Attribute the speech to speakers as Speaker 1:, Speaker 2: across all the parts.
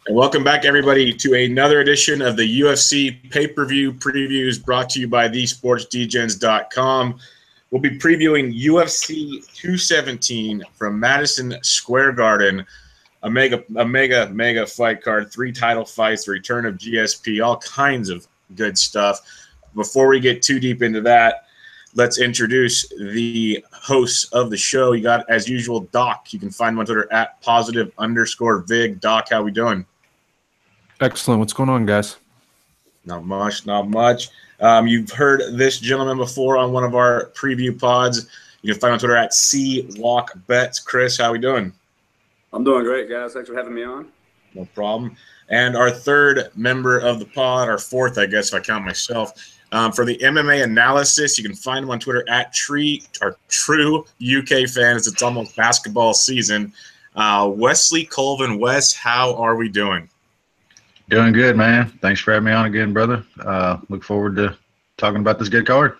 Speaker 1: And welcome back, everybody, to another edition of the UFC pay-per-view previews brought to you by thesportsdgens.com. We'll be previewing UFC 217 from Madison Square Garden, a mega fight card, 3 title fights, the return of GSP, all kinds of good stuff. Before we get too deep into that, let's introduce the hosts of the show. You got, as usual, Dawk. You can find him on Twitter at @positive_Vig. Dawk, how we doing?
Speaker 2: Excellent. What's going on, guys?
Speaker 1: Not much. You've heard this gentleman before on one of our preview pods. You can find him on Twitter at @CWalkBets. Chris, how we doing?
Speaker 3: I'm doing great, guys. Thanks for having me on.
Speaker 1: No problem. And our third member of the pod, our fourth, I guess, if I count myself, for the MMA analysis, you can find him on Twitter at True UK Fans. It's almost basketball season. Wesley Colvin. Wes, how are we doing?
Speaker 4: Doing good, man. Thanks for having me on again, brother. Look forward to talking about this good card.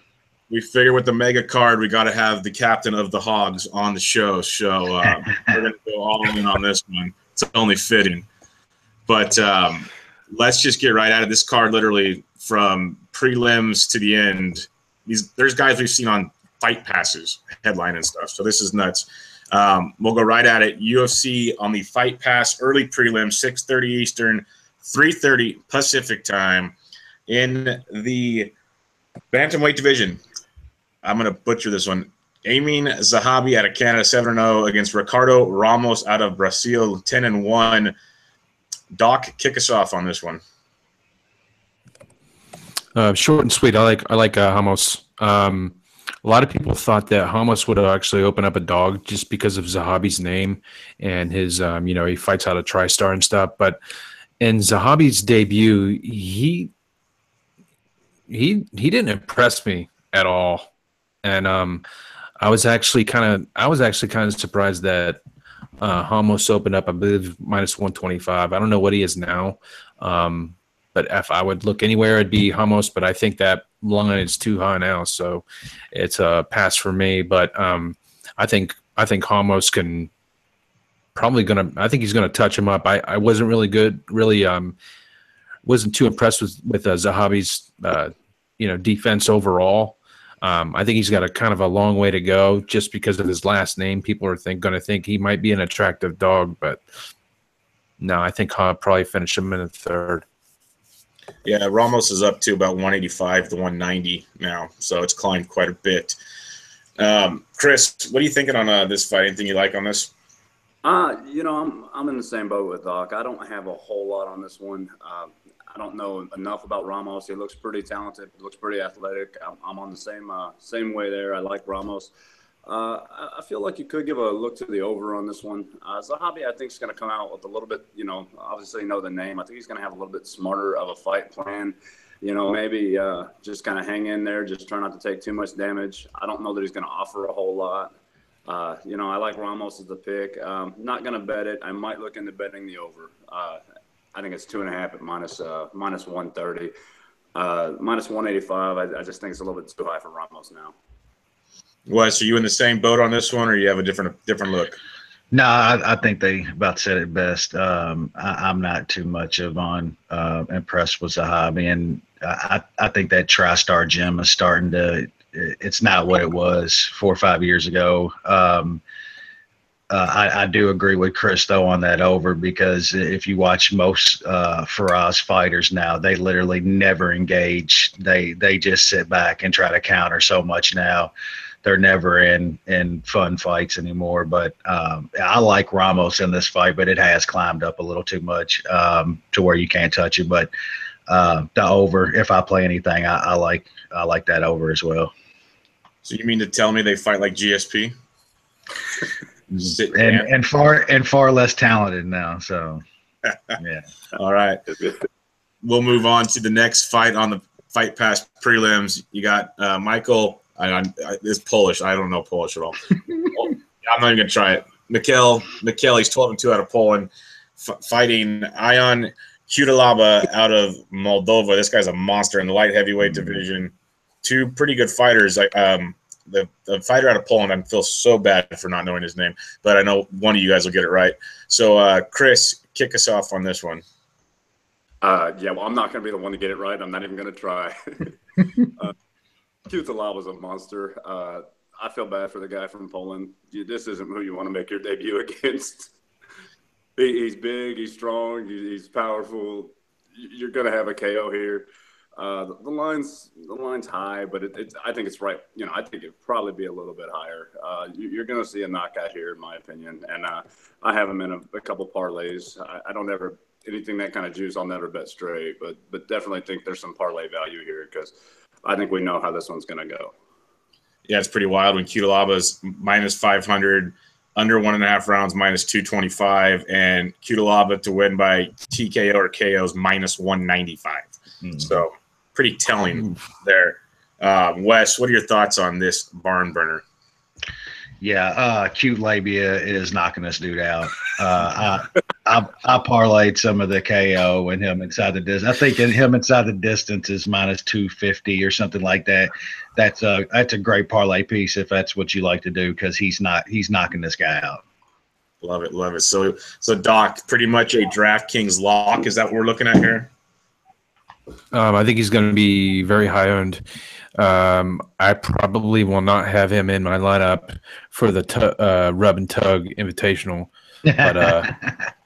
Speaker 1: We figure with the mega card, we got to have the captain of the Hogs on the show. So we're going to go all in on this one. It's only fitting. But let's just get right at it. This card, literally from prelims to the end, there's guys we've seen on Fight Passes, headline and stuff. So this is nuts. We'll go right at it. UFC on the Fight Pass, early prelim, 6:30 Eastern, 3:30 Pacific time in the bantamweight division. I'm going to butcher this one. Amin Zahabi out of Canada, 7-0 against Ricardo Ramos out of Brazil, 10-1. Doc, kick us off on this one.
Speaker 2: Short and sweet. I like Ramos. A lot of people thought that Ramos would actually open up a dog just because of Zahabi's name and his, he fights out of TriStar and stuff, but in Zahabi's debut, he didn't impress me at all, and I was actually kind of surprised that Ramos opened up, I believe, -125. I don't know what he is now, but if I would look anywhere, it'd be Ramos. But I think that line is too high now, so it's a pass for me. But I think Ramos can. I think he's gonna touch him up. I wasn't wasn't too impressed with Zahabi's defense overall. I think he's got a kind of a long way to go just because of his last name. People are gonna think he might be an attractive dog, but no, I think I'll probably finish him in the third.
Speaker 1: Yeah, Ramos is up to about 185 to 190 now, so it's climbed quite a bit. Chris, what are you thinking on this fight? Anything you like on this?
Speaker 3: I'm in the same boat with Doc. I don't have a whole lot on this one. I don't know enough about Ramos. He looks pretty talented. He looks pretty athletic. I'm on the same way there. I like Ramos. I feel like you could give a look to the over on this one. Zahabi, I think, is going to come out with a little bit, obviously you know the name. I think he's going to have a little bit smarter of a fight plan. Maybe just kind of hang in there, just try not to take too much damage. I don't know that he's going to offer a whole lot. I like Ramos as the pick. Not going to bet it. I might look into betting the over. I think it's 2.5 at -130. -185, I just think it's a little bit too high for Ramos now.
Speaker 1: Wes, are you in the same boat on this one, or you have a different look?
Speaker 4: No, I think they about said it best. I'm not too much impressed with Zahabi, and I think that TriStar gym is starting to – it's not what it was 4 or 5 years ago. I do agree with Chris, though, on that over, because if you watch most Faraz fighters now, they literally never engage. They just sit back and try to counter so much now. They're never in fun fights anymore. But I like Ramos in this fight, but it has climbed up a little too much to where you can't touch it. But the over, if I play anything, I like that over as well.
Speaker 1: So you mean to tell me they fight like GSP?
Speaker 4: and far less talented now. So yeah.
Speaker 1: All right. We'll move on to the next fight on the Fight Pass prelims. You got Michael. It's Polish. I don't know Polish at all. I'm not even gonna try it. Mikhail, he's 12-2 out of Poland, fighting Ion Cutelaba out of Moldova. This guy's a monster in the light heavyweight division. Two pretty good fighters. The fighter out of Poland, I feel so bad for not knowing his name, but I know one of you guys will get it right. So, Chris, kick us off on this one.
Speaker 3: Yeah, well, I'm not going to be the one to get it right. I'm not even going to try. Cutelaba was a monster. I feel bad for the guy from Poland. This isn't who you want to make your debut against. He's big, he's strong, he's powerful. You're going to have a KO here. The line's high, but I think it's right. You know, I think it'd probably be a little bit higher. You're going to see a knockout here, in my opinion. And I have him in a couple parlays. I don't ever anything that kind of juice. I'll never bet straight, but definitely think there's some parlay value here because I think we know how this one's going to go.
Speaker 1: Yeah, it's pretty wild when Cutelaba's minus 500, under 1.5 rounds, minus 225, and Cutelaba to win by TKO or KO is minus 195. So pretty telling there. Wes, what are your thoughts on this barn burner?
Speaker 4: Yeah, Cute Labia is knocking this dude out. I parlayed some of the KO and him inside the distance. I think him inside the distance is minus 250 or something like that. That's a great parlay piece if that's what you like to do because he's knocking this guy out.
Speaker 1: Love it, love it. So Dawk, pretty much a DraftKings lock. Is that what we're looking at here?
Speaker 2: I think he's going to be very high owned. I probably will not have him in my lineup for the Rub and Tug Invitational. But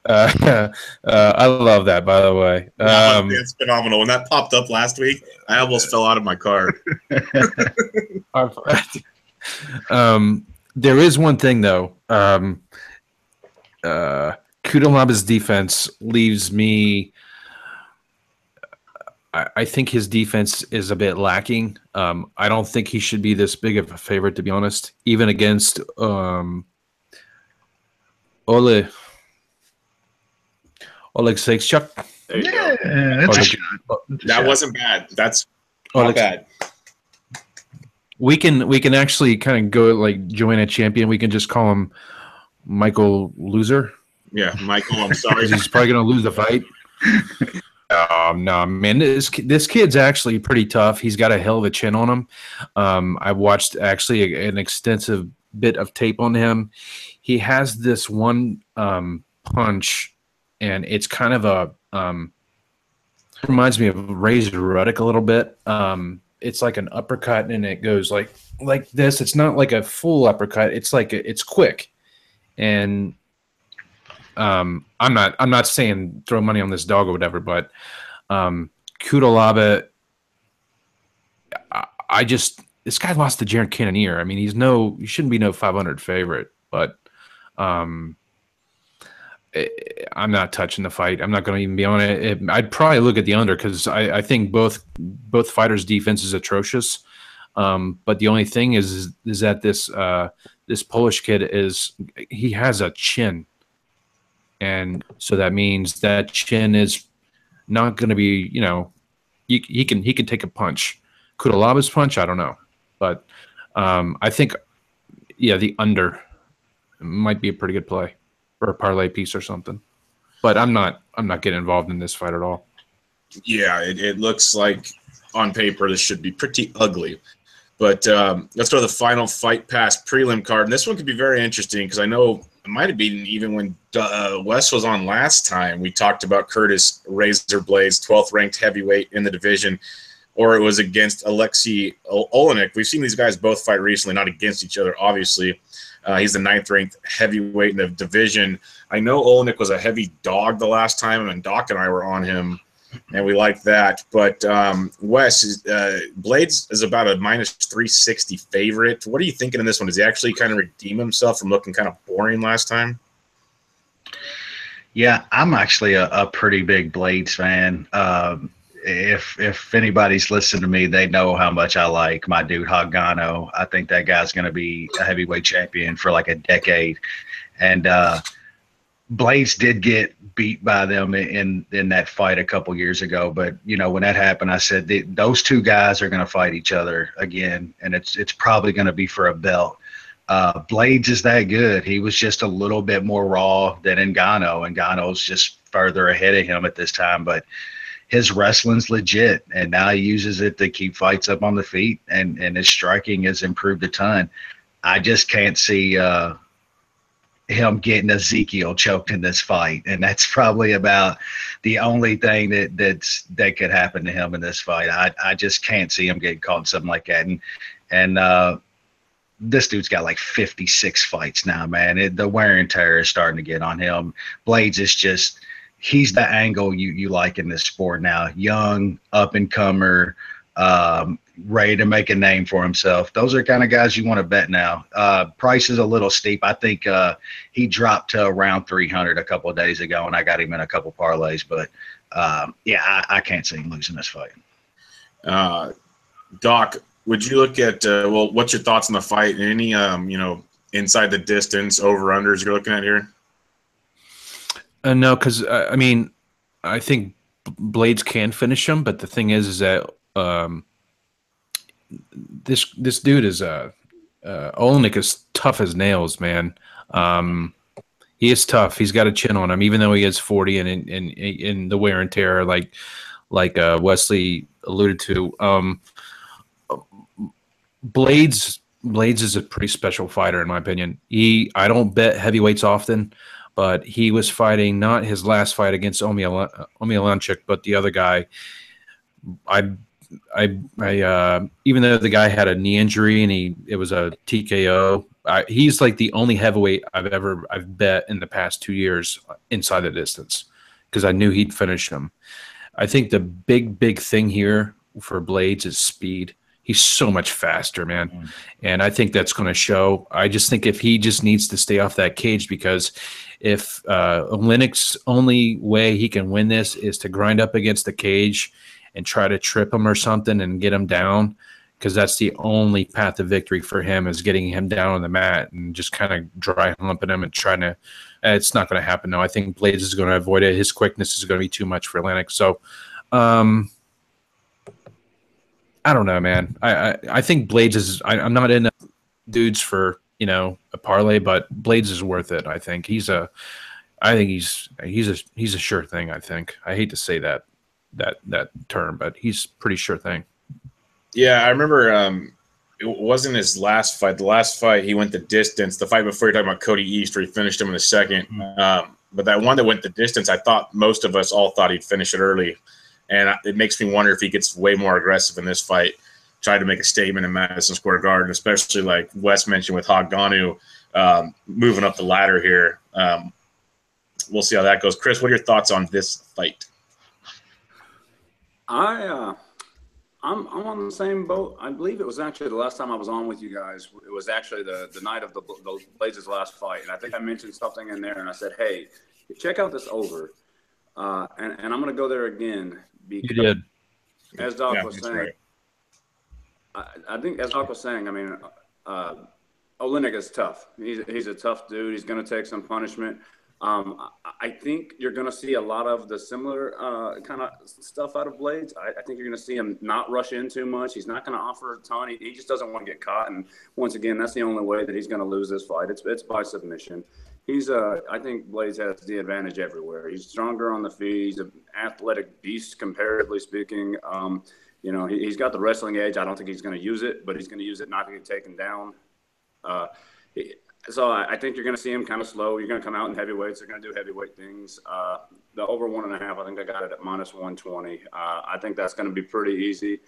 Speaker 2: I love that, by the way.
Speaker 1: It's phenomenal. When that popped up last week, I almost fell out of my car.
Speaker 2: There is one thing, though. Kutelaba's defense leaves me. I think his defense is a bit lacking. I don't think he should be this big of a favorite, to be honest, even against Oleg Seixchuk.
Speaker 4: Yeah,
Speaker 1: that wasn't bad. That's not bad.
Speaker 2: We can actually kind of go like join a champion. We can just call him Michael Loser.
Speaker 1: Yeah, Michael. I'm sorry.
Speaker 2: He's probably going to lose the fight. No, man, this kid's actually pretty tough. He's got a hell of a chin on him. I watched actually an extensive bit of tape on him. He has this one punch, and it's kind of a reminds me of Razor Ruddock a little bit. It's like an uppercut, and it goes like this. It's not like a full uppercut. It's like it's quick, and I'm not saying throw money on this dog or whatever, but Cutelaba, this guy lost to Jared Cannonier. I mean, he shouldn't be no 500 favorite, but I'm not touching the fight. I'm not going to even be on it. I'd probably look at the under because I think both fighters' defense is atrocious. But the only thing is that this Polish kid he has a chin. And so that means that chin is not going to be, he can take a punch. Kutelaba's punch, I don't know, but I think, the under might be a pretty good play or a parlay piece or something. But I'm not getting involved in this fight at all.
Speaker 1: Yeah, it looks like on paper this should be pretty ugly. But let's go to the final Fight Pass prelim card, and this one could be very interesting because I know. It might have been even when Wes was on last time. We talked about Curtis Razor Blades, 12th ranked heavyweight in the division, or it was against Alexei Olenek. We've seen these guys both fight recently, not against each other, obviously. He's the 9th ranked heavyweight in the division. I know Olenek was a heavy dog the last time, and Dawk and I were on him, and we like that. But Wes, Blades is about a minus 360 favorite. What are you thinking in this one? Does he actually kind of redeem himself from looking kind of boring last time?
Speaker 4: Yeah, I'm actually a pretty big Blades fan. If anybody's listened to me, they know how much I like my dude Hogano. I think that guy's going to be a heavyweight champion for like a decade. And Blades did get beat by them in that fight a couple years ago, but when that happened, I said those two guys are going to fight each other again, and it's probably going to be for a belt. Blades is that good. He was just a little bit more raw than Ngannou. Ngannou's just further ahead of him at this time, but his wrestling's legit, and now he uses it to keep fights up on the feet, and his striking has improved a ton. I just can't see him getting Ezekiel choked in this fight, and that's probably about the only thing that could happen to him in this fight. I just can't see him getting caught in something like that. And this dude's got like 56 fights now, man. The wear and tear is starting to get on him. Blades is just, he's the angle you like in this sport now. Young, up and comer, ready to make a name for himself. Those are kind of guys you want to bet now. Price is a little steep. I think he dropped to around 300 a couple of days ago, and I got him in a couple parlays. But yeah, I can't see him losing this fight.
Speaker 1: Doc, would you look at well, what's your thoughts on the fight and any inside the distance over-unders you're looking at here?
Speaker 2: No, because I mean, I think Blades can finish him, but the thing is that this dude is Olenek is tough as nails, man. He is tough. He's got a chin on him, even though he is 40 and in the wear and tear, like Wesley alluded to. Blades is a pretty special fighter in my opinion. I don't bet heavyweights often, but he was fighting not his last fight against Omielanchik, but the other guy. Even though the guy had a knee injury and it was a TKO, he's like the only heavyweight I've bet in the past 2 years inside the distance because I knew he'd finish him. I think the big thing here for Blades is speed. He's so much faster, man. And I think that's going to show. I just think if he just needs to stay off that cage, because if Olenek's only way he can win this is to grind up against the cage and try to trip him or something and get him down, because that's the only path to victory for him is getting him down on the mat and just kind of dry humping him and trying to it's not going to happen. No, I think Blades is going to avoid it. His quickness is going to be too much for Olenek. So, I don't know, man. I think Blades is. I'm not in dudes for a parlay, but Blades is worth it. I think he's a sure thing. I think. I hate to say that term, but he's pretty sure thing.
Speaker 1: Yeah, I remember. It wasn't his last fight. The last fight he went the distance. The fight before you're talking about Cody East, where he finished him in the second. But that one that went the distance, I thought most of us all thought he'd finish it early. And it makes me wonder if he gets way more aggressive in this fight, try to make a statement in Madison Square Garden, especially like Wes mentioned with Hogdanu moving up the ladder here. We'll see how that goes. Chris, what are your thoughts on this fight?
Speaker 3: I'm on the same boat. I believe it was actually the last time I was on with you guys. It was actually the night of the Blades' last fight. And I think I mentioned something in there, and I said, hey, check out this over. And I'm going to go there again. Because,
Speaker 2: you did.
Speaker 3: As Doc was saying,
Speaker 1: right.
Speaker 3: I think as Doc was saying, I mean, Olenek is tough. He's a tough dude. He's going to take some punishment. I think you're going to see a lot of the similar kind of stuff out of Blades. I think you're going to see him not rush in too much. He's not going to offer a ton. He just doesn't want to get caught. And once again, that's the only way that he's going to lose this fight. It's by submission. I think Blades has the advantage everywhere. He's stronger on the feet. He's an athletic beast, comparatively speaking. He's got the wrestling edge. I don't think he's going to use it, but he's going to use it not to get taken down. So I think you're going to see him kind of slow. You're going to come out in heavyweights. They're going to do heavyweight things. The over 1.5, I think I got it at -120. I think that's going to be pretty easy.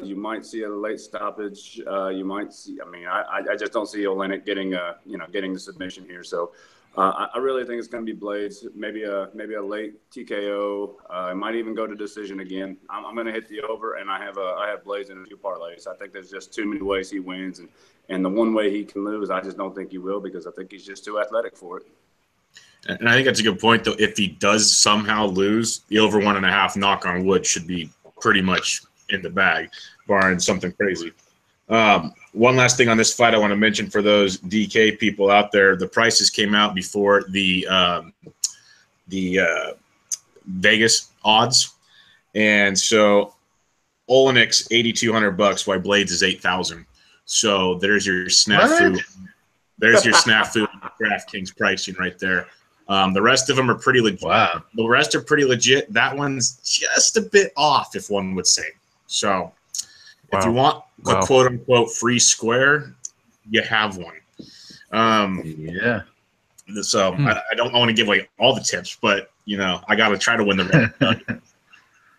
Speaker 3: You might see a late stoppage. You might see. I mean, I just don't see Olenek getting the submission here. So I really think it's going to be Blades. Maybe a late TKO. I might even go to decision again. I'm going to hit the over, and I have Blades in a few parlays. I think there's just too many ways he wins, and the one way he can lose, I just don't think he will, because I think he's just too athletic for it.
Speaker 1: And I think that's a good point, though. If he does somehow lose, the over 1.5, knock on wood, should be pretty much in the bag, barring something crazy. One last thing on this fight I want to mention for those DK people out there: the prices came out before the Vegas odds, and so Olenek's $8,200, while Blades is $8,000. So there's your snafu. What? There's your snafu DraftKings pricing right there. The rest of them are pretty legit.
Speaker 4: Wow.
Speaker 1: The rest are pretty legit. That one's just a bit off, if one would say. So if you want a quote-unquote free square, you have one.
Speaker 4: Yeah.
Speaker 1: So I don't want to give away all the tips, but I got to try to win the round.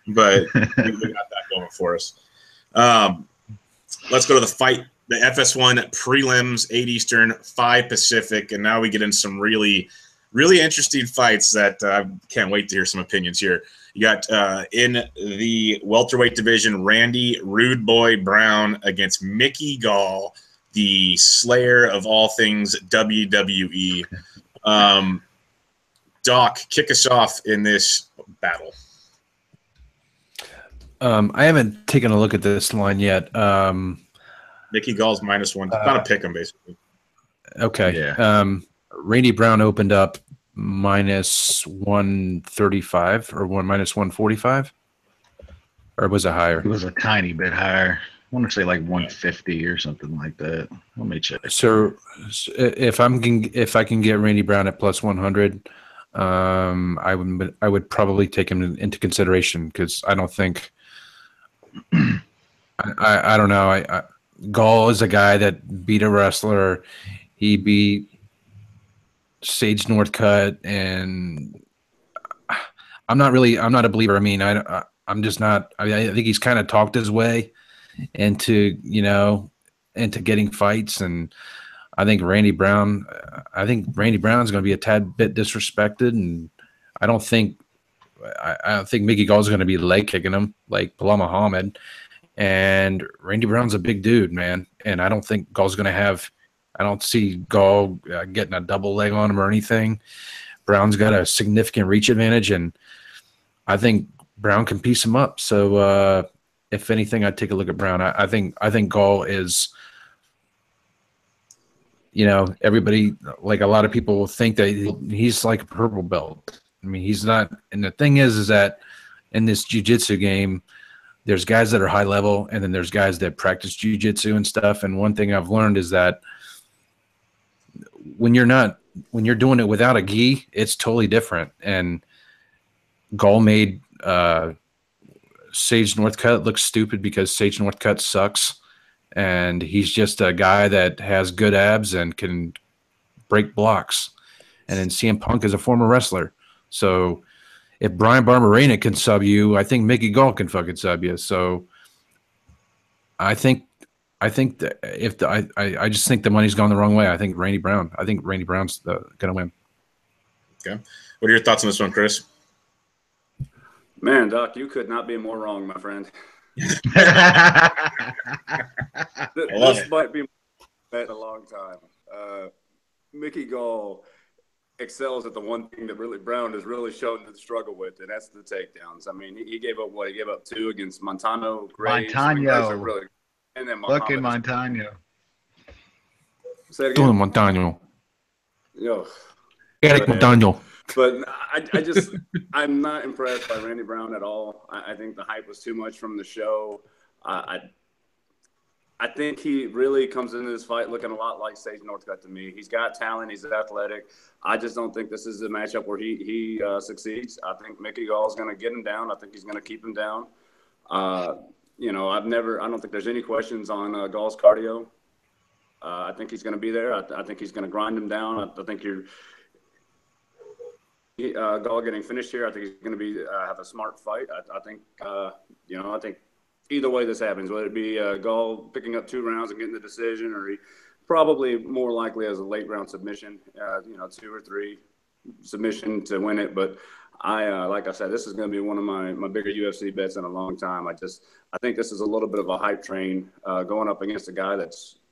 Speaker 1: But we got that going for us. Let's go to the fight. The FS1 prelims, 8 Eastern, 5 Pacific, and now we get into some really, really interesting fights that I can't wait to hear some opinions here. You got in the welterweight division, Randy Rude Boy Brown against Mickey Gall, the slayer of all things WWE. Doc, kick us off in this battle.
Speaker 2: I haven't taken a look at this line yet.
Speaker 1: Mickey Gall's -1. Not a pick 'em, basically.
Speaker 2: Okay.
Speaker 4: Yeah.
Speaker 2: Randy Brown opened up -135 or -145, or was it higher?
Speaker 4: It was a tiny bit higher. I want to say like 150 or something like that. Let me check.
Speaker 2: So if I can get Randy Brown at +100, I would probably take him into consideration, because I don't think I don't know. Gall is a guy that beat a wrestler. He beat Sage Northcutt, and I'm not a believer. I mean, I'm just not. I think he's kind of talked his way into getting fights, and I think Randy Brown's going to be a tad bit disrespected, and I don't think Mickey Gall's going to be leg kicking him like Bilal Muhammad. And Randy Brown's a big dude, man, and I don't think Gall's going to have. I don't see Gall getting a double leg on him or anything. Brown's got a significant reach advantage, and I think Brown can piece him up. So if anything, I'd take a look at Brown. I think Gall is, everybody, like a lot of people think that he's like a purple belt. I mean, he's not. And the thing is that in this jiu-jitsu game, there's guys that are high level, and then there's guys that practice jiu-jitsu and stuff. And one thing I've learned is that when you're doing it without a gi, it's totally different. And Gall made Sage Northcutt look stupid because Sage Northcutt sucks, and he's just a guy that has good abs and can break blocks. And then CM Punk is a former wrestler, so if Brian Barberena can sub you, I think Mickey Gall can fucking sub you. So I think that I just think the money's gone the wrong way. I think Randy Brown's going to win.
Speaker 1: Okay. What are your thoughts on this one, Chris?
Speaker 3: Man, Doc, you could not be more wrong, my friend. This might be in a long time. Mickey Gall excels at the one thing that really Brown has really shown to struggle with, and that's the takedowns. I mean, he gave up what? He gave up 2 against Montano.
Speaker 4: Montano.
Speaker 3: And then
Speaker 4: Fucking Montano.
Speaker 3: Say it again.
Speaker 2: Montano.
Speaker 3: Yo.
Speaker 2: Eric Montano.
Speaker 3: But I'm not impressed by Randy Brown at all. I think the hype was too much from the show. I think he really comes into this fight looking a lot like Sage Northcutt to me. He's got talent. He's athletic. I just don't think this is a matchup where he succeeds. I think Mickey Gall is going to get him down. I think he's going to keep him down. I don't think there's any questions on Gall's cardio. I think he's going to be there. I think he's going to grind him down. I think Gall getting finished here. I think he's going to be have a smart fight. I think either way this happens, whether it be Gall picking up 2 rounds and getting the decision, or he probably more likely as a late round submission, 2 or 3 submission to win it. But like I said, this is going to be one of my bigger UFC bets in a long time. I think this is a little bit of a hype train going up against a guy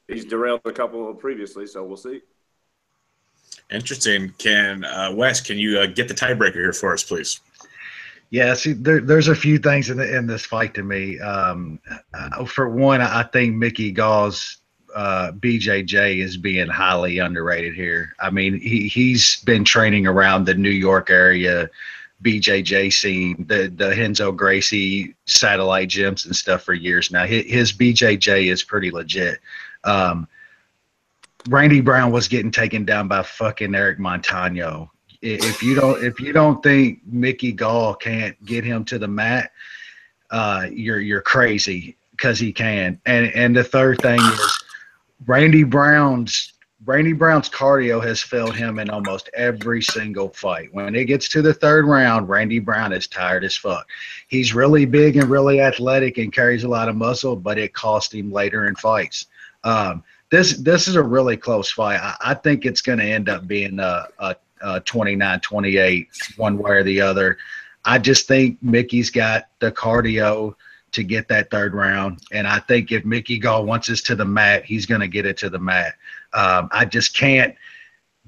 Speaker 3: he's derailed a couple previously, so we'll see.
Speaker 1: Interesting. Wes, can you get the tiebreaker here for us, please?
Speaker 4: Yeah, see, there's a few things in this fight to me. For one, I think Mickey Gall's BJJ is being highly underrated here. I mean, he's been training around the New York area BJJ scene, the Henzo Gracie satellite gyms and stuff for years now. His BJJ is pretty legit. Randy Brown was getting taken down by fucking Eric Montano. If you don't think Mickey Gall can't get him to the mat, you're crazy, because he can. And the third thing is Randy Brown's Randy Brown's cardio has failed him in almost every single fight. When it gets to the third round, Randy Brown is tired as fuck. He's really big and really athletic and carries a lot of muscle, but it cost him later in fights. This is a really close fight. I think it's going to end up being a 29-28, one way or the other. I just think Mickey's got the cardio to get that third round, and I think if Mickey Gall wants us to the mat, he's going to get it to the mat. I just can't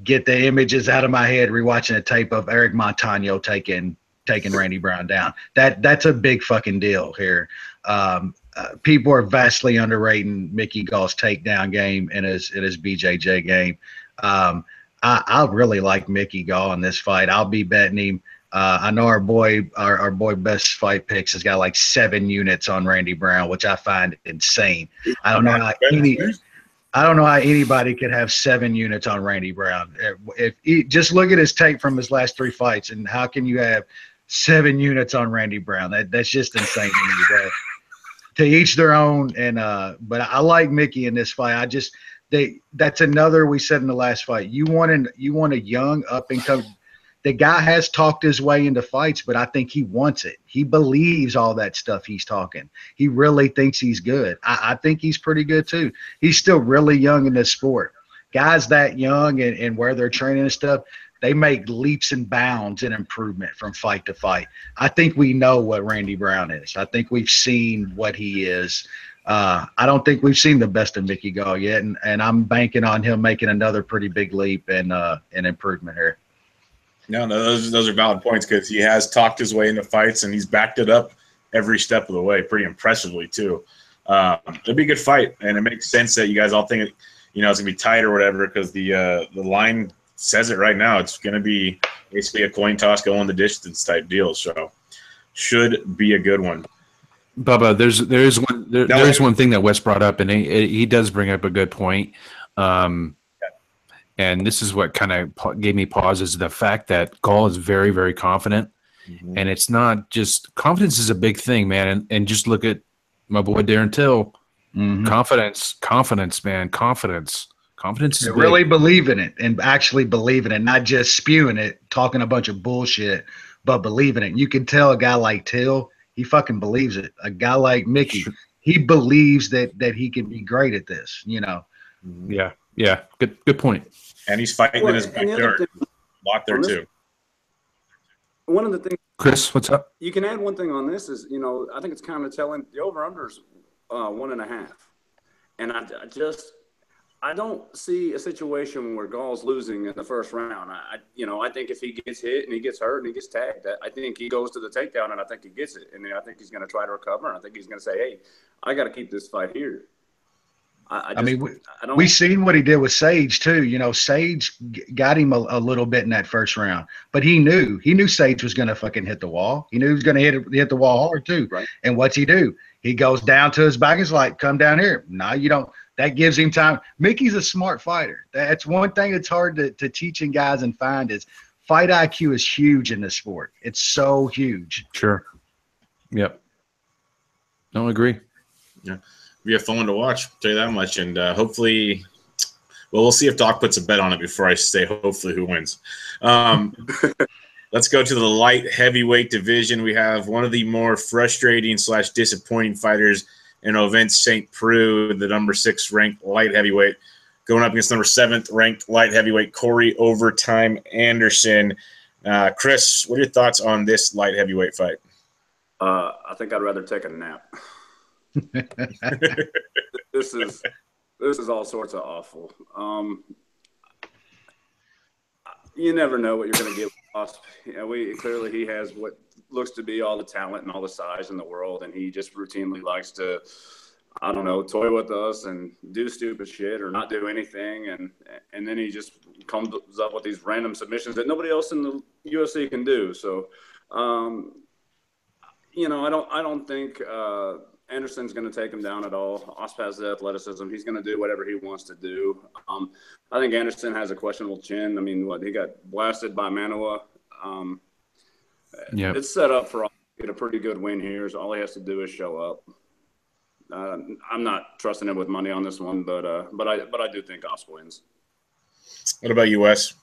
Speaker 4: get the images out of my head rewatching a tape of Eric Montano taking Randy Brown down. That's a big fucking deal here. People are vastly underrating Mickey Gall's takedown game and his BJJ game. I really like Mickey Gall in this fight. I'll be betting him. I know our boy Best Fight Picks has got like 7 units on Randy Brown, which I find insane. I don't know how anybody could have 7 units on Randy Brown. If just look at his tape from his last 3 fights, and how can you have 7 units on Randy Brown? That's just insane to me. But to each their own. And but I like Mickey in this fight. That's another we said in the last fight. You want a young up and coming. The guy has talked his way into fights, but I think he wants it. He believes all that stuff he's talking. He really thinks he's good. I think he's pretty good too. He's still really young in this sport. Guys that young and where they're training and stuff, they make leaps and bounds in improvement from fight to fight. I think we know what Randy Brown is. I think we've seen what he is. I don't think we've seen the best of Mickey Gall yet, and I'm banking on him making another pretty big leap and improvement here.
Speaker 1: No, those are valid points because he has talked his way into fights and he's backed it up every step of the way, pretty impressively too. It'll be a good fight, and it makes sense that you guys all think it's gonna be tight or whatever because the line says it right now. It's gonna be basically a coin toss, going the distance type deal. So should be a good one.
Speaker 2: Bubba, there's one thing that Wes brought up, and he does bring up a good point. And this is what kind of gave me pause, is the fact that Gall is very, very confident. Mm-hmm. And it's not just – confidence is a big thing, man. And just look at my boy Darren Till. Mm-hmm. Confidence, man, confidence. Confidence is big.
Speaker 4: Really believe in it and actually believe in it, not just spewing it, talking a bunch of bullshit, but believing it. You can tell a guy like Till, he fucking believes it. A guy like Mickey, he believes that he can be great at this,
Speaker 2: Yeah, good point.
Speaker 1: And he's fighting in his backyard. Locked there too.
Speaker 3: One of the things,
Speaker 2: Chris, what's up?
Speaker 3: You can add one thing on this is, I think it's kind of telling. The over/under is 1.5, and I don't see a situation where Gall's losing in the first round. I think if he gets hit and he gets hurt and he gets tagged, I think he goes to the takedown and I think he gets it, and then I think he's going to try to recover, and I think he's going to say, "Hey, I got to keep this fight here."
Speaker 4: We've seen what he did with Sage too. Sage got him a little bit in that first round, but he knew Sage was going to fucking hit the wall. He knew he was going to hit the wall hard too. Right. And what's he do? He goes down to his back. He's like, "Come down here." No, you don't. That gives him time. Mickey's a smart fighter. That's one thing that's hard to teaching guys and find is fight IQ is huge in this sport. It's so huge.
Speaker 2: Sure. Yep. Don't agree.
Speaker 1: Yeah. Be a fun one to watch, I'll tell you that much. And hopefully, we'll see if Dawk puts a bet on it before I say hopefully who wins. Let's go to the light heavyweight division. We have one of the more frustrating / disappointing fighters in Ovens St-Pierre, the number 6 ranked light heavyweight, going up against number 7th ranked light heavyweight Corey Overtime Anderson. Chris, what are your thoughts on this light heavyweight fight?
Speaker 3: I think I'd rather take a nap. This is all sorts of awful. You never know what you're going to get lost. Clearly he has what looks to be all the talent and all the size in the world, and he just routinely likes to, I don't know, toy with us and do stupid shit or not do anything, and then he just comes up with these random submissions that nobody else in the UFC can do. So, I don't think Anderson's going to take him down at all. Osp has the athleticism. He's going to do whatever he wants to do. I think Anderson has a questionable chin. I mean, he got blasted by Manoa. It's set up for get a pretty good win here. So all he has to do is show up. I'm not trusting him with money on this one, but I do think Osp wins.
Speaker 1: What about you, Wes?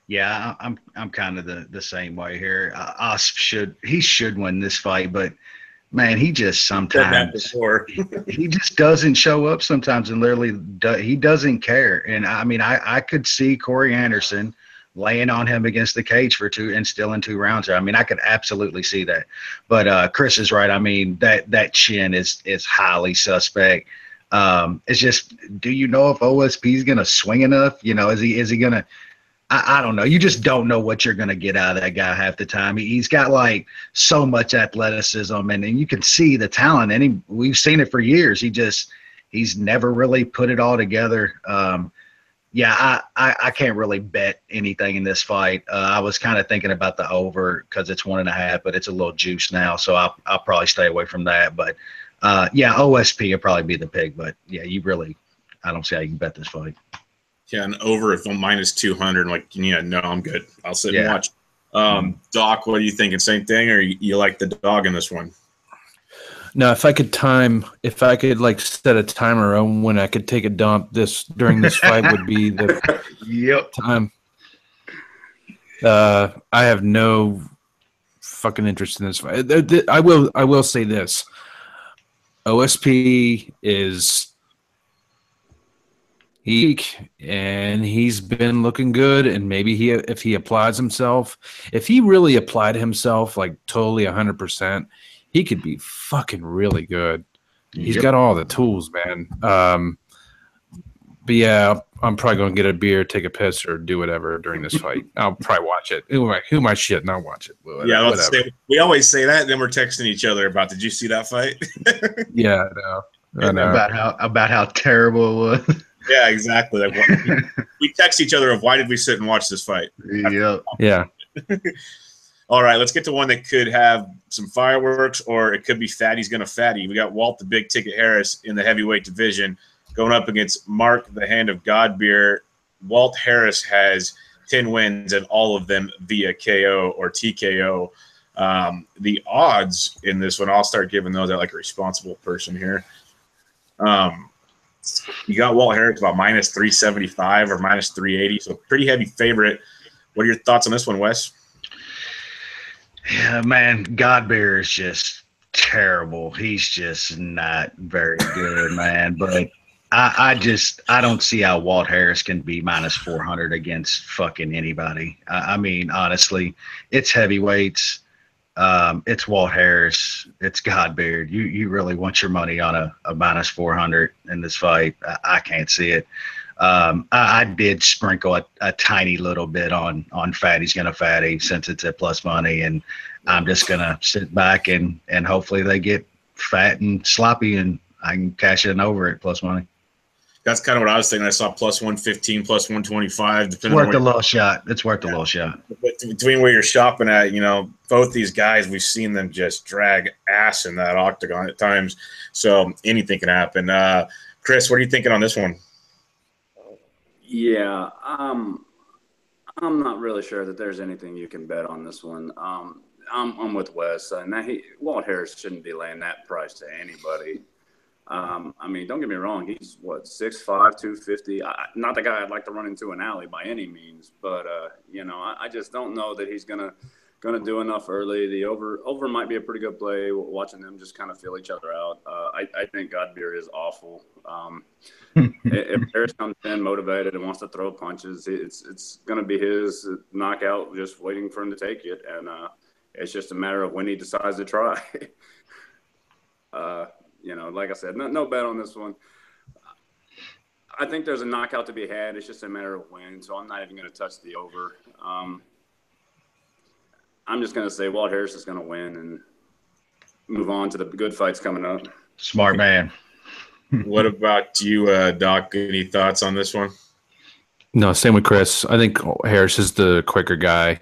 Speaker 4: Yeah, I'm kind of the same way here. Osp should win this fight, but man, he just sometimes he just doesn't show up sometimes, and literally he doesn't care. And I mean, I could see Corey Anderson laying on him against the cage for 2 and still in 2 rounds. I mean, I could absolutely see that. But Chris is right. I mean, that chin is highly suspect. It's just, do you know if OSP is gonna swing enough? You know, is he gonna? I don't know. You just don't know what you're going to get out of that guy half the time. He's got like so much athleticism, and you can see the talent. And we've seen it for years. He's never really put it all together. Yeah, I can't really bet anything in this fight. I was kind of thinking about the over because it's 1.5, but it's a little juice now, so I'll probably stay away from that. But yeah, OSP will probably be the pick. But yeah, I don't see how you can bet this fight.
Speaker 1: Yeah, and over if I'm -200, I'm like, yeah, no, I'm good. I'll sit and watch. Doc, what are you thinking? Same thing, or you like the dog in this one?
Speaker 2: No, if I could like set a timer on when I could take a dump during this fight would be the time. I have no fucking interest in this fight. I will say this. OSP is and he's been looking good, and maybe if he applies himself, if he really applied himself like totally 100%, he could be fucking really good. He's got all the tools, man. But yeah, I'm probably gonna get a beer, take a piss, or do whatever during this fight. I'll probably watch it. Who am I shitting? I'll watch it. Whatever.
Speaker 1: We always say that, and then we're texting each other about. Did you see that fight?
Speaker 2: Yeah, I know.
Speaker 4: About how terrible it was.
Speaker 1: Yeah, exactly. Like, we text each other of why did we sit and watch this fight?
Speaker 2: Yeah.
Speaker 1: All right, let's get to one that could have some fireworks, or it could be Fatty's gonna fatty. We got Walt the Big Ticket Harris in the heavyweight division going up against Mark the Hand of God Beer. Walt Harris has 10 wins, and all of them via KO or TKO. The odds in this one, I'll start giving those out like a responsible person here. You got Walt Harris about -375 or -380, so pretty heavy favorite. What are your thoughts on this one, Wes?
Speaker 4: Yeah, man, Godbeer is just terrible. He's just not very good, man. But I don't see how Walt Harris can be -400 against fucking anybody. I mean, honestly, it's heavyweights. It's Walt Harris. It's Godbeard. You really want your money on a -400 in this fight? I can't see it. I did sprinkle a tiny little bit on Fatty's gonna fatty since it's at plus money, and I'm just gonna sit back and hopefully they get fat and sloppy, and I can cash in over at plus money.
Speaker 1: That's kind of what I was thinking. I saw +115, +125.
Speaker 4: It's worth a little shot. It's worth a little shot.
Speaker 1: But between where you're shopping at, both these guys, we've seen them just drag ass in that octagon at times. So anything can happen. Chris, what are you thinking on this one?
Speaker 3: Yeah, I'm not really sure that there's anything you can bet on this one. I'm with Wes. Walt Harris shouldn't be laying that price to anybody. I mean, don't get me wrong. He's 6'5", 250. Not the guy I'd like to run into an alley by any means, but I just don't know that he's gonna do enough early. The over might be a pretty good play. Watching them just kind of feel each other out. I think Godbeer is awful. If Harris comes in motivated and wants to throw punches, it's gonna be his knockout, just waiting for him to take it, and it's just a matter of when he decides to try. Like I said, no bet on this one. I think there's a knockout to be had. It's just a matter of when, so I'm not even going to touch the over. I'm just going to say Walt Harris is going to win and move on to the good fights coming up.
Speaker 4: Smart man.
Speaker 1: What about you, Doc? Any thoughts on this one?
Speaker 2: No, same with Chris. I think Harris is the quicker guy.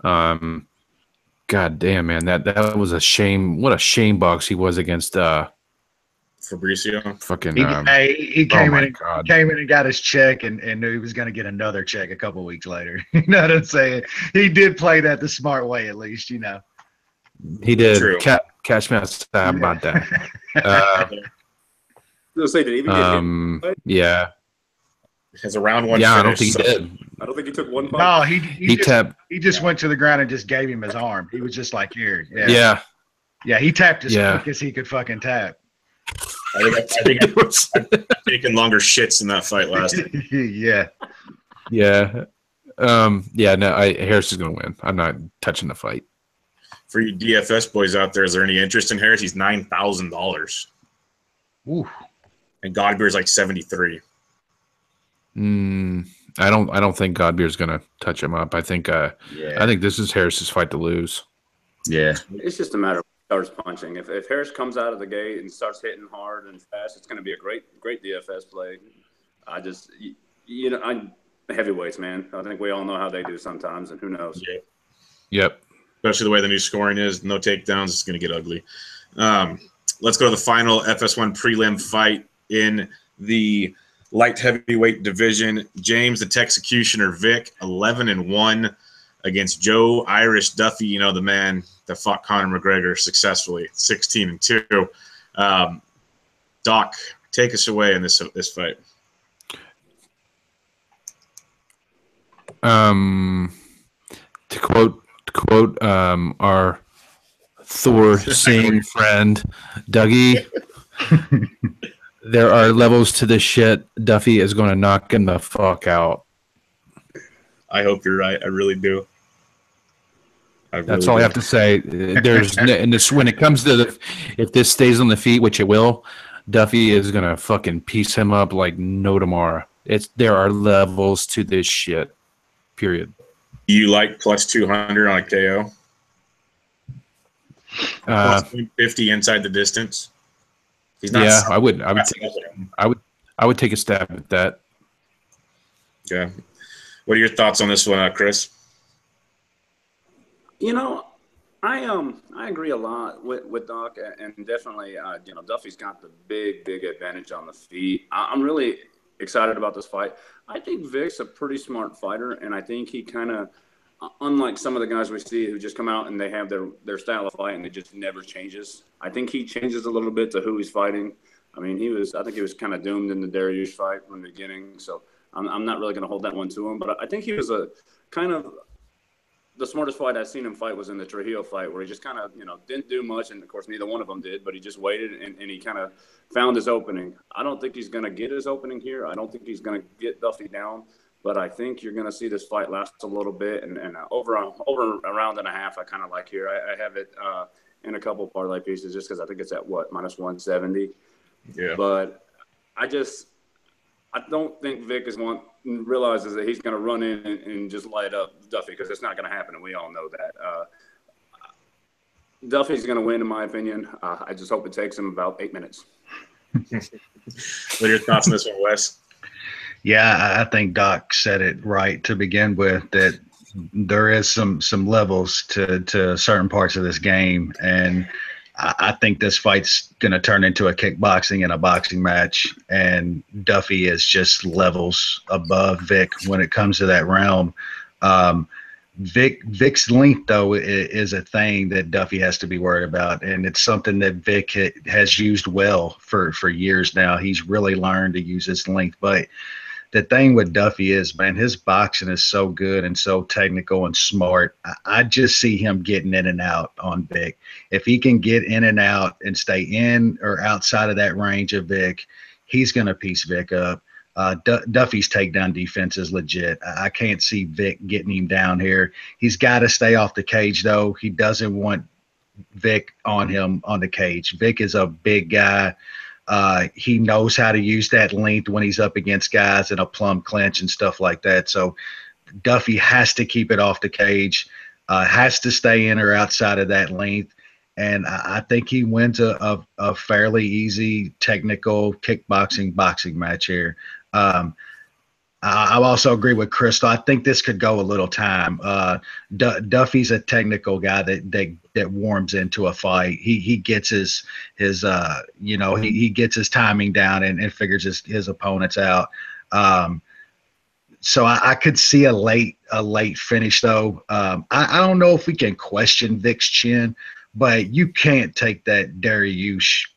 Speaker 2: God damn, man, that was a shame. What a shame box he was against
Speaker 1: Fabricio.
Speaker 2: Fucking.
Speaker 4: He came in and got his check and knew he was going to get another check a couple weeks later. You know what I'm saying? He did play that the smart way, at least.
Speaker 2: He did. True. Catch me outside about that.
Speaker 3: Say, did he even get hit?
Speaker 2: Yeah.
Speaker 1: Has a round one.
Speaker 2: Yeah,
Speaker 1: finish,
Speaker 2: I don't think he did.
Speaker 3: I don't think he took one punch.
Speaker 4: No,
Speaker 2: He
Speaker 4: just,
Speaker 2: tapped.
Speaker 4: he just went to the ground and just gave him his arm. He was just like, here. Yeah.
Speaker 2: Yeah.
Speaker 4: Yeah, he tapped as
Speaker 2: Yeah.
Speaker 4: quick as he could fucking tap.
Speaker 1: I think I've taken longer shits in that fight last time.
Speaker 4: Yeah.
Speaker 2: Yeah. No, Harris is going to win. I'm not touching the fight.
Speaker 1: For you DFS boys out there, is there any interest in Harris? He's $9,000.
Speaker 4: Ooh.
Speaker 1: And Godbeer's like 73.
Speaker 2: I don't think Godbeer's going to touch him up. I think this is Harris's fight to lose.
Speaker 4: Yeah.
Speaker 3: It's just a matter of starts punching. If Harris comes out of the gate and starts hitting hard and fast, it's going to be a great DFS play. I'm heavyweights, man. I think we all know how they do sometimes, and who knows.
Speaker 1: Yeah.
Speaker 2: Yep.
Speaker 1: Especially the way the new scoring is, no takedowns, it's going to get ugly. Let's go to the final FS1 prelim fight in the light heavyweight division. James the Texecutioner Vick, 11-1 against Joe Irish Duffy. You know, the man that fought Conor McGregor successfully, 16-2. Doc, take us away in this fight.
Speaker 2: To quote our Thor sing friend Dougie, there are levels to this shit. Duffy is going to knock him the fuck out.
Speaker 1: I hope you're right. I really do.
Speaker 2: That's all I have to say. There's and this when it comes to if this stays on the feet, which it will, Duffy is going to fucking piece him up like no tomorrow. There are levels to this shit. Period.
Speaker 1: You like plus 200 on a KO? Plus 150 inside the distance. He's not.
Speaker 2: Yeah, I would take a stab at that.
Speaker 1: Yeah. What are your thoughts on this one, Chris?
Speaker 3: I agree a lot with Doc, and definitely, Duffy's got the big advantage on the feet. I'm really excited about this fight. I think Vick's a pretty smart fighter, and I think he kind of, unlike some of the guys we see who just come out and they have their style of fight and it just never changes. I think he changes a little bit to who he's fighting. I mean, I think he was kind of doomed in the Dariush fight from the beginning, so I'm not really going to hold that one to him. But I think he was a kind of the smartest fight I've seen him fight was in the Trujillo fight, where he just kind of, didn't do much. And, of course, neither one of them did, but he just waited and he kind of found his opening. I don't think he's going to get his opening here. I don't think he's going to get Duffy down. But I think you're going to see this fight last a little bit. And over a round and a half, I kind of like here. I have it in a couple parlay pieces just because I think it's at, minus 170.
Speaker 1: Yeah.
Speaker 3: But I don't think Vick realizes that he's going to run in and just light up Duffy, because it's not going to happen, and we all know that. Duffy's going to win, in my opinion. I just hope it takes him about 8 minutes.
Speaker 1: What are your thoughts on this one, Wes?
Speaker 4: Yeah, I think Doc said it right to begin with, that there is some levels to certain parts of this game, and I think this fight's going to turn into a kickboxing and a boxing match, and Duffy is just levels above Vick when it comes to that realm. Vick's length, though, is a thing that Duffy has to be worried about, and it's something that Vick has used well for years now. He's really learned to use his length, but the thing with Duffy is, man, his boxing is so good and so technical and smart. I just see him getting in and out on Vick. If he can get in and out and stay in or outside of that range of Vick, he's going to piece Vick up. Duffy's takedown defense is legit. I can't see Vick getting him down here. He's got to stay off the cage, though. He doesn't want Vick on him on the cage. Vick is a big guy. He knows how to use that length when he's up against guys in a plum clinch and stuff like that. So Duffy has to keep it off the cage, has to stay in or outside of that length. And I think he wins a fairly easy technical kickboxing boxing match here. I also agree with Crystal. I think this could go a little time. Duffy's a technical guy that warms into a fight. He gets his he gets his timing down and figures his opponents out. So I could see a late finish, though. I don't know if we can question Vick's chin, but you can't take that Dariush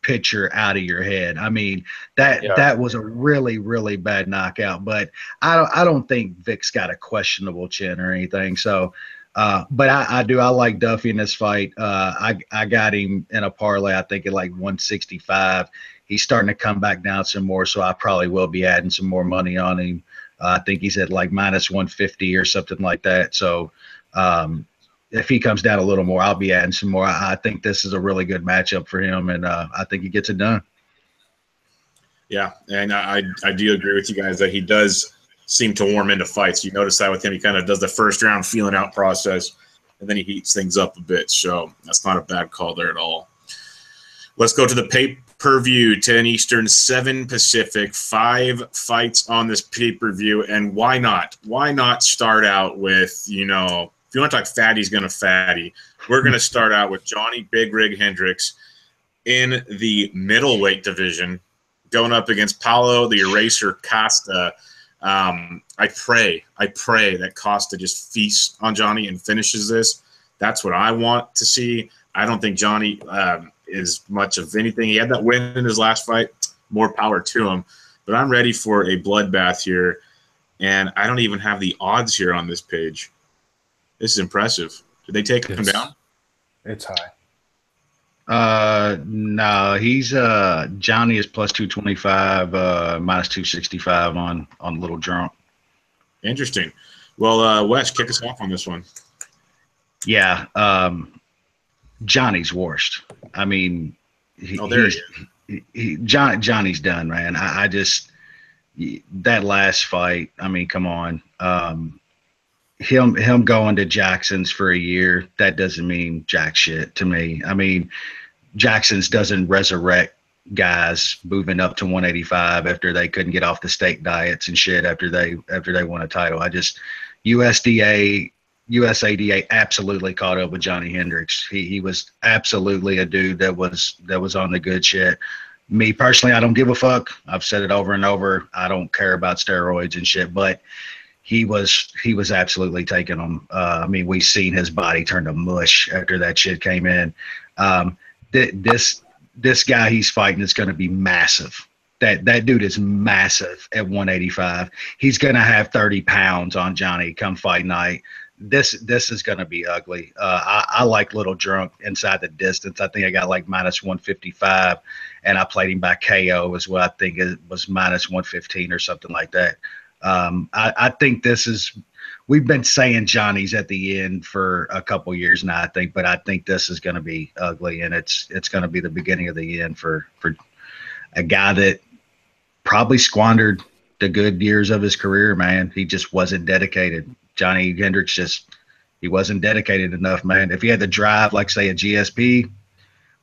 Speaker 4: picture out of your head. I mean, that was a really, really bad knockout. But I don't think Vic's got a questionable chin or anything. So, but I like Duffy in this fight. I got him in a parlay, I think at like 165. He's starting to come back down some more, so I probably will be adding some more money on him. I think he's at like minus 150 or something like that. So if he comes down a little more, I'll be adding some more. I think this is a really good matchup for him, and I think he gets it done.
Speaker 1: Yeah, and I do agree with you guys that he does seem to warm into fights. You notice that with him. He kind of does the first round feeling out process, and then he heats things up a bit. So that's not a bad call there at all. Let's go to the pay-per-view, 10 Eastern, 7 Pacific, 5 fights on this pay-per-view. And why not? Why not start out with, if you want to talk fatty's going to fatty, we're going to start out with Johnny Big Rig Hendricks in the middleweight division going up against Paulo the Eraser Costa. I pray that Costa just feasts on Johnny and finishes this. That's what I want to see. I don't think Johnny is much of anything. He had that win in his last fight. More power to him. But I'm ready for a bloodbath here, and I don't even have the odds here on this page. This is impressive. Did they take him down?
Speaker 2: It's high.
Speaker 4: No, he's Johnny is plus 225, minus 265 on Little Drunk.
Speaker 1: Interesting. Well, Wes, kick us off on this one.
Speaker 4: Yeah, Johnny's worst. I mean, Johnny's done, man. I just that last fight. I mean, come on. Him going to Jackson's for a year, that doesn't mean jack shit to me. I mean, Jackson's doesn't resurrect guys moving up to 185 after they couldn't get off the steak diets and shit after they won a title. USADA absolutely caught up with Johnny Hendricks. He was absolutely a dude that was on the good shit. Me personally, I don't give a fuck. I've said it over and over. I don't care about steroids and shit, but he was absolutely taking them. I mean, we've seen his body turn to mush after that shit came in. This guy he's fighting is going to be massive. That dude is massive at 185. He's going to have 30 pounds on Johnny come fight night. This is going to be ugly. I like Little Drunk inside the distance. I think I got like minus 155, and I played him by KO is what I think it was, minus 115 or something like that. I think this is – we've been saying Johnny's at the end for a couple years now, I think, but I think this is going to be ugly, and it's going to be the beginning of the end for a guy that probably squandered the good years of his career, man. He just wasn't dedicated. Johnny Hendricks he wasn't dedicated enough, man. If he had the drive, like, say, a GSP,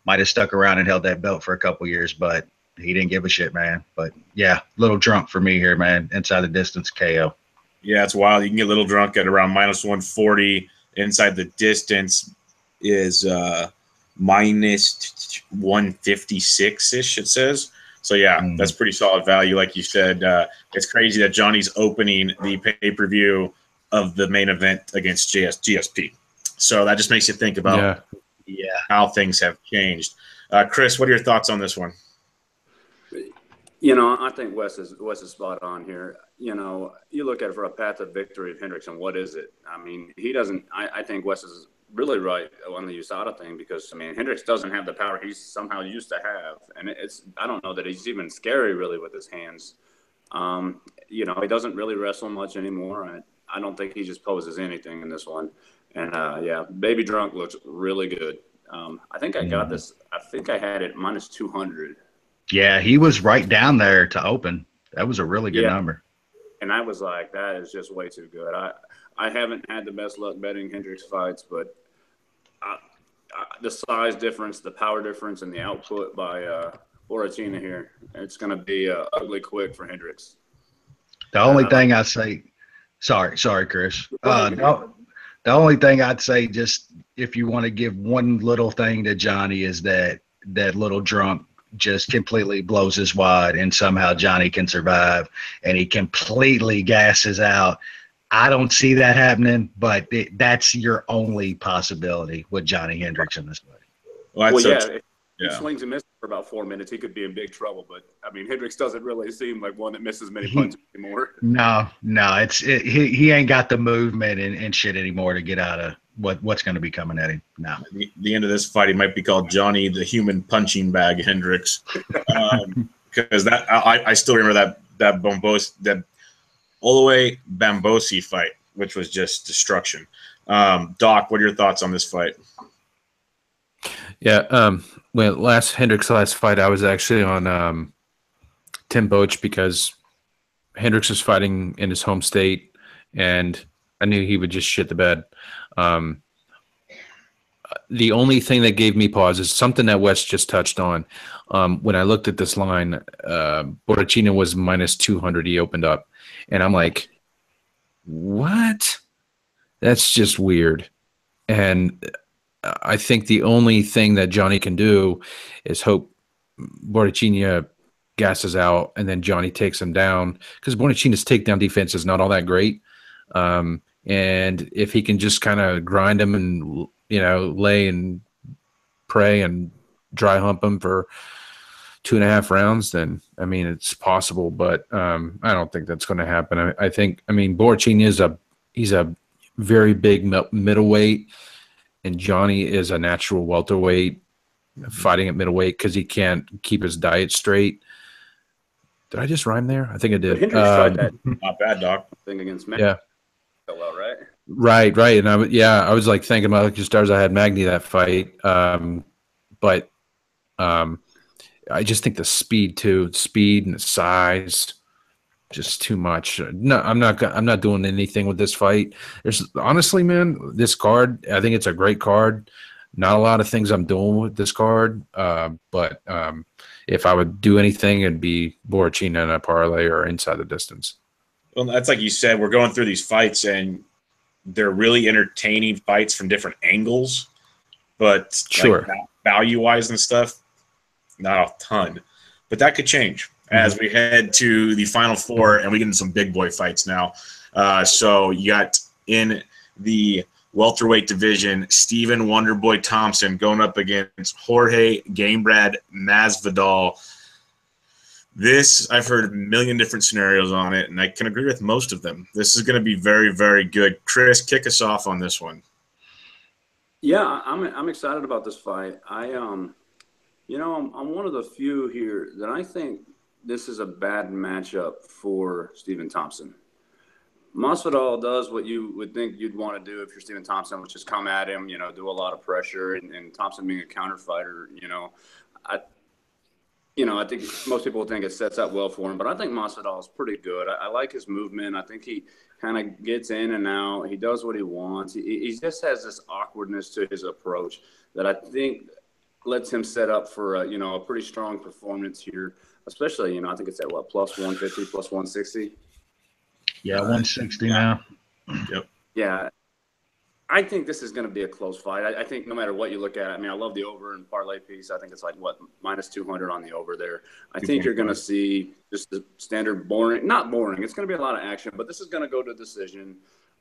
Speaker 4: might have stuck around and held that belt for a couple years, but he didn't give a shit, man. But, yeah, Little Drunk for me here, man. Inside the distance, KO.
Speaker 1: Yeah, it's wild. You can get Little Drunk at around minus 140. Inside the distance is minus 156-ish, it says. So, yeah, that's pretty solid value. Like you said, it's crazy that Johnny's opening the pay-per-view of the main event against GSP. So that just makes you think about how things have changed. Chris, what are your thoughts on this one?
Speaker 3: I think Wes is spot on here. You look at it for a path of victory of Hendricks, and what is it? I mean, he doesn't – I think Wes is really right on the USADA thing because, I mean, Hendricks doesn't have the power he somehow used to have. And I don't know that he's even scary really with his hands. He doesn't really wrestle much anymore. I don't think he just poses anything in this one. And, Baby Drunk looks really good. I think I got this – I think I had it minus 200.
Speaker 4: Yeah, he was right down there to open. That was a really good number.
Speaker 3: And I was like, that is just way too good. I haven't had the best luck betting Hendricks fights, but the size difference, the power difference, and the output by Boratina here, it's going to be ugly quick for Hendricks.
Speaker 4: The only thing I say – sorry, Chris. The only thing I'd say, just if you want to give one little thing to Johnny, is that Little Drunk just completely blows his wad and somehow Johnny can survive and he completely gasses out. I don't see that happening, but that's your only possibility with Johnny Hendricks in this fight.
Speaker 1: Well,
Speaker 3: he swings and misses for about 4 minutes, he could be in big trouble. But I mean, Hendricks doesn't really seem like one that misses many punches anymore.
Speaker 4: No, he ain't got the movement and shit anymore to get out of what's going to be coming at him. No.
Speaker 1: The end of this fight, he might be called Johnny the Human Punching Bag Hendricks, because that I still remember that Olowe Bambosi fight, which was just destruction. Doc, what are your thoughts on this fight?
Speaker 2: Yeah, Hendricks' last fight, I was actually on Tim Boach because Hendricks was fighting in his home state, and I knew he would just shit the bed. The only thing that gave me pause is something that Wes just touched on. When I looked at this line, Borrachina was -200. He opened up, and I'm like, what? That's just weird. And I think the only thing that Johnny can do is hope Borrachina gasses out and then Johnny takes him down, because Borrachina's takedown defense is not all that great. And if he can just kind of grind him and, lay and pray and dry hump him for 2.5 rounds, then, I mean, it's possible, but I don't think that's going to happen. I think Borrachina he's a very big middleweight, and Johnny is a natural welterweight fighting at middleweight because he can't keep his diet straight. Did I just rhyme there? I think I did.
Speaker 3: Hendricks tried that.
Speaker 1: Not bad, Doc.
Speaker 3: Thing against Magny.
Speaker 2: Yeah.
Speaker 3: Well, right?
Speaker 2: Right. And I was like thinking about Lucky Stars. I had Magny that fight. But I just think the speed and the size, just too much. No, I'm not doing anything with this fight. Honestly, man, this card, I think it's a great card. Not a lot of things I'm doing with this card. But if I would do anything, it'd be Borrachina and a parlay or inside the distance.
Speaker 1: Well, that's like you said, we're going through these fights and they're really entertaining fights from different angles, but
Speaker 2: sure,
Speaker 1: like value-wise and stuff, not a ton. But that could change as we head to the Final Four and we get into some big boy fights now. So you got in the welterweight division, Stephen Wonderboy Thompson going up against Jorge Gamebrad Masvidal. This, I've heard a million different scenarios on it, and I can agree with most of them. This is going to be very, very good. Chris, kick us off on this one.
Speaker 3: Yeah, I'm excited about this fight. I'm one of the few here that I think this is a bad matchup for Stephen Thompson. Masvidal does what you would think you'd want to do if you're Stephen Thompson, which is come at him, do a lot of pressure, and Thompson being a counter fighter, I think most people think it sets up well for him, but I think Masvidal is pretty good. I like his movement. I think he kind of gets in and out. He does what he wants. He just has this awkwardness to his approach that I think lets him set up for a pretty strong performance here, especially, I think it's at what, plus 150, plus 160?
Speaker 4: Yeah, 160 now.
Speaker 1: Yep.
Speaker 3: Yeah. I think this is going to be a close fight. I think no matter what you look at, I love the over and parlay piece. I think it's like, minus 200 on the over there. I think you're going to see just the standard boring, not boring. It's going to be a lot of action, but this is going to go to decision.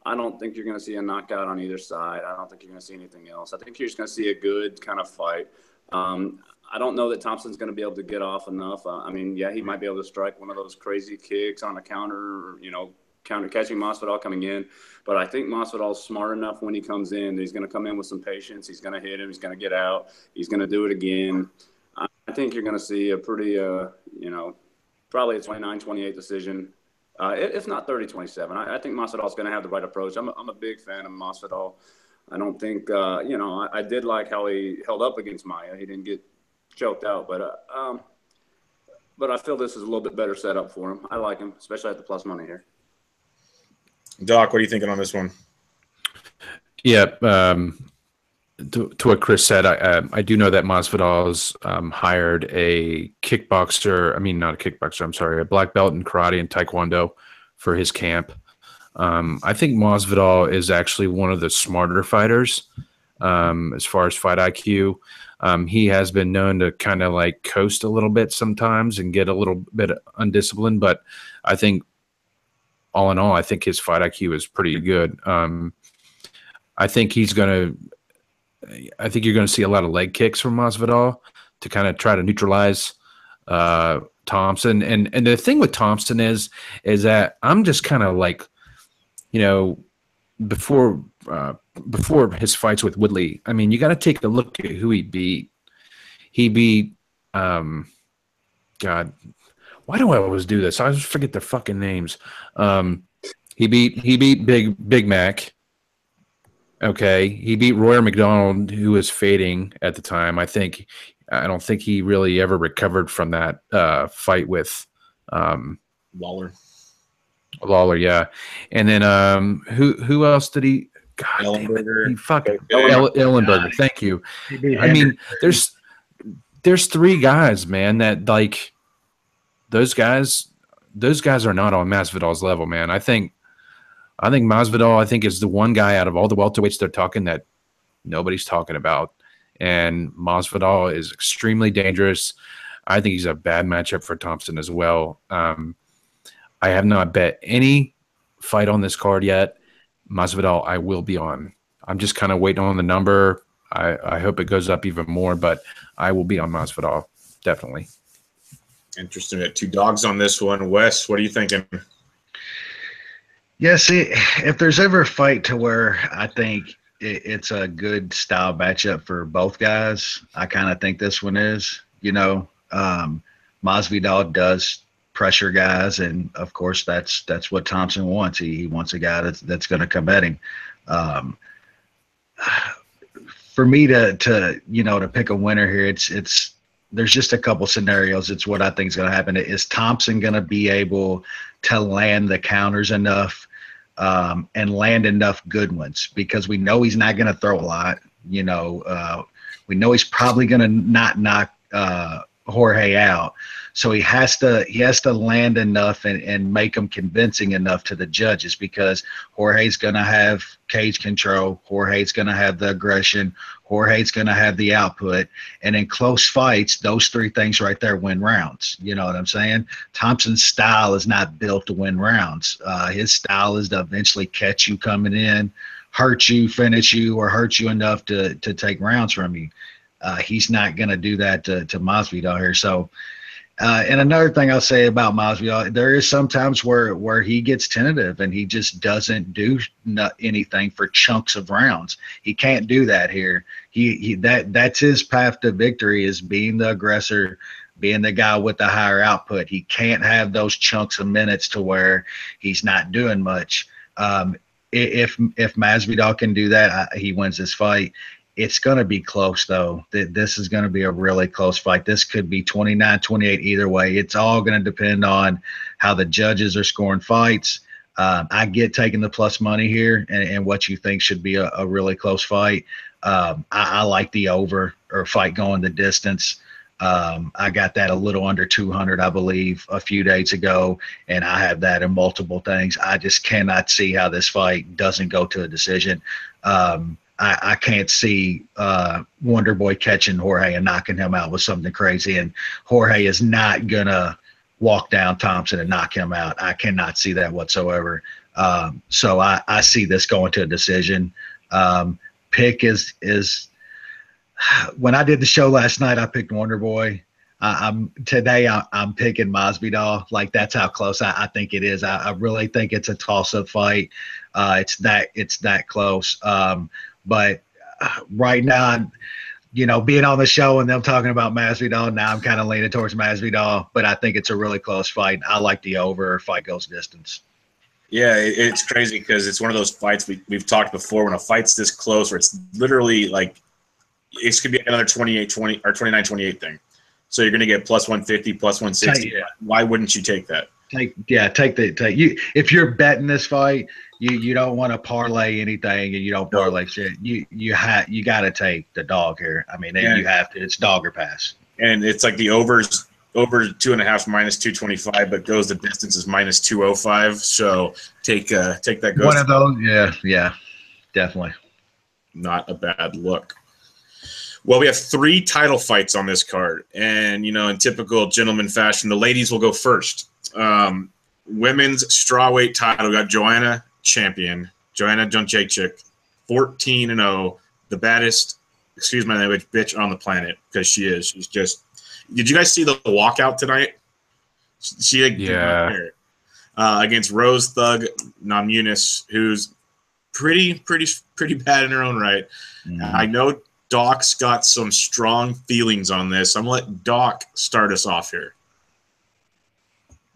Speaker 3: I don't think you're going to see a knockout on either side. I don't think you're going to see anything else. I think you're just going to see a good kind of fight. I don't know that Thompson's going to be able to get off enough. He might be able to strike one of those crazy kicks on a counter, or, counter catching Masvidal coming in. But I think Masvidal's smart enough when he comes in. He's going to come in with some patience. He's going to hit him. He's going to get out. He's going to do it again. I think you're going to see a pretty, probably a 29-28 decision, if not 30-27. I think Masvidal's going to have the right approach. I'm a big fan of Masvidal. I don't think, I did like how he held up against Maia. He didn't get choked out, but I feel this is a little bit better setup for him. I like him, especially at the plus money here.
Speaker 1: Doc, what are you thinking on this one?
Speaker 2: Yeah, to what Chris said, I do know that Masvidal's hired a kickboxer. Not a kickboxer. I'm sorry, a black belt in karate and taekwondo for his camp. I think Masvidal is actually one of the smarter fighters as far as fight IQ. He has been known to kind of like coast a little bit sometimes and get a little bit undisciplined, but I think all in all, I think his fight IQ is pretty good. I think you're going to see a lot of leg kicks from Masvidal to kind of try to neutralize Thompson. And the thing with Thompson is that I'm just kind of like, you know, before his fights with Woodley, I mean, you got to take a look at who he beat. He beat, God, why do I always do this? I always forget their fucking names. He beat Big Mac. Okay, he beat Royer McDonald, who was fading at the time. I don't think he really ever recovered from that fight with
Speaker 1: Lawler.
Speaker 2: Lawler, yeah. And then who else did he? God
Speaker 1: Ellenberger.
Speaker 2: He fucking Ellenberger. Thank you. I mean, there's three guys, man, that like those guys are not on Masvidal's level, man. I think Masvidal, is the one guy out of all the welterweights they're talking that nobody's talking about. And Masvidal is extremely dangerous. I think he's a bad matchup for Thompson as well. I have not bet any fight on this card yet. Masvidal, I will be on. I'm just kind of waiting on the number. I hope it goes up even more, but I will be on Masvidal, definitely.
Speaker 1: Interesting. At 2 dogs on this one. Wes, what are you thinking?
Speaker 4: Yeah, see, if there's ever a fight to where I think it's a good style matchup for both guys, I kind of think this one is. You know, Masvidal does pressure guys, and of course that's what Thompson wants. He wants a guy that's going to come at him. For me to pick a winner here, it's there's just a couple scenarios. It's what I think is going to happen. Is Thompson going to be able to land the counters enough and land enough good ones? Because we know he's not going to throw a lot. You know, we know he's probably going to not knock Jorge out. So he has to land enough and make them convincing enough to the judges, because Jorge's going to have cage control. Jorge's going to have the aggression. Jorge's going to have the output. And in close fights, those three things right there win rounds. You know what I'm saying? Thompson's style is not built to win rounds. His style is to eventually catch you coming in, hurt you, finish you, or hurt you enough to take rounds from you. He's not going to do that to Masvidal here. So, and another thing I'll say about Masvidal, there is sometimes where he gets tentative and he just doesn't do anything for chunks of rounds. He can't do that here. That's his path to victory, is being the aggressor, being the guy with the higher output. He can't have those chunks of minutes to where he's not doing much. If Masvidal can do that, he wins this fight. It's going to be close, though. This is going to be a really close fight. This could be 29-28 either way. It's all going to depend on how the judges are scoring fights. I get taking the plus money here and what you think should be a really close fight. I like the over or fight going the distance. I got that a little under 200, I believe, a few days ago, and I have that in multiple things. I just cannot see how this fight doesn't go to a decision. I can't see Wonder Boy catching Jorge and knocking him out with something crazy, and Jorge is not going to walk down Thompson and knock him out. I cannot see that whatsoever. So I see this going to a decision. Pick is when I did the show last night, I picked Wonder Boy. Today I'm picking Masvidal. Like, that's how close I think it is. I really think it's a toss-up fight. It's that close. But right now, you know, being on the show and them talking about Masvidal, now I'm kind of leaning towards Masvidal. But I think it's a really close fight. I like the over. Fight goes distance.
Speaker 1: Yeah, it's crazy because it's one of those fights we've talked before. When a fight's this close, where it's literally like it could be another 28-20 or 29-28 thing. So you're going to get plus 150, plus 160. Why wouldn't you take that? Take
Speaker 4: you. If you're betting this fight, you don't want to parlay anything, and you don't parlay shit. You got to take the dog here. I mean, you have to. It's dog or pass.
Speaker 1: And it's like the overs over 2.5 minus 225, but goes the distance is minus 205. So take that.
Speaker 4: One of those, yeah, definitely.
Speaker 1: Not a bad look. Well, we have 3 title fights on this card, and in typical gentleman fashion, the ladies will go first. Women's strawweight title, we got Joanna Jędrzejczyk, 14-0, the baddest excuse my language, bitch on the planet, because she is. She's just. Did you guys see the walkout tonight? She did not care. Against Rose Thug Namunis, who's pretty bad in her own right. I know Dawk's got some strong feelings on this. I'm gonna let Dawk start us off here.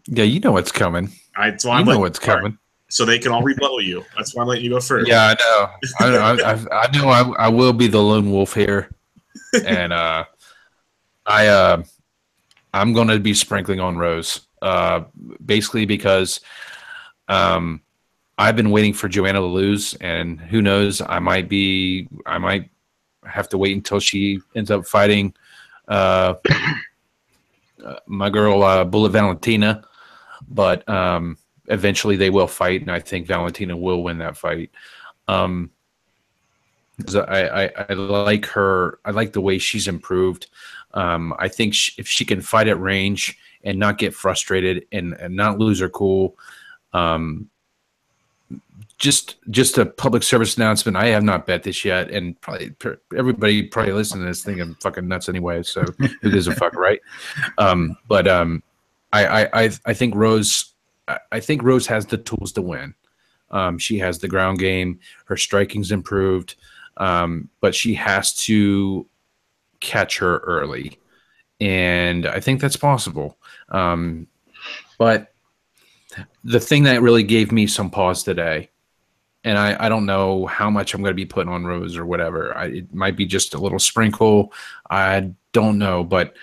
Speaker 2: Yeah, you know what's coming.
Speaker 1: You
Speaker 2: know what's coming.
Speaker 1: So they can all rebuttal you. That's why I'm letting you go first.
Speaker 2: Yeah, I know. I know. I will be the lone wolf here, and I'm going to be sprinkling on Rose, basically because I've been waiting for Joanna to lose, and who knows, I might have to wait until she ends up fighting my girl Bullet Valentina, but eventually they will fight, and I think Valentina will win that fight. I like her. I like the way she's improved. I think if she can fight at range and not get frustrated and not lose her cool, just a public service announcement. I have not bet this yet, and probably everybody probably listening to this thing I'm fucking nuts anyway. So who gives a fuck, right? I think Rose. I think Rose has the tools to win. She has the ground game. Her striking's improved, but she has to catch her early, and I think that's possible. But the thing that really gave me some pause today, and I don't know how much I'm going to be putting on Rose or whatever. It might be just a little sprinkle. I don't know, but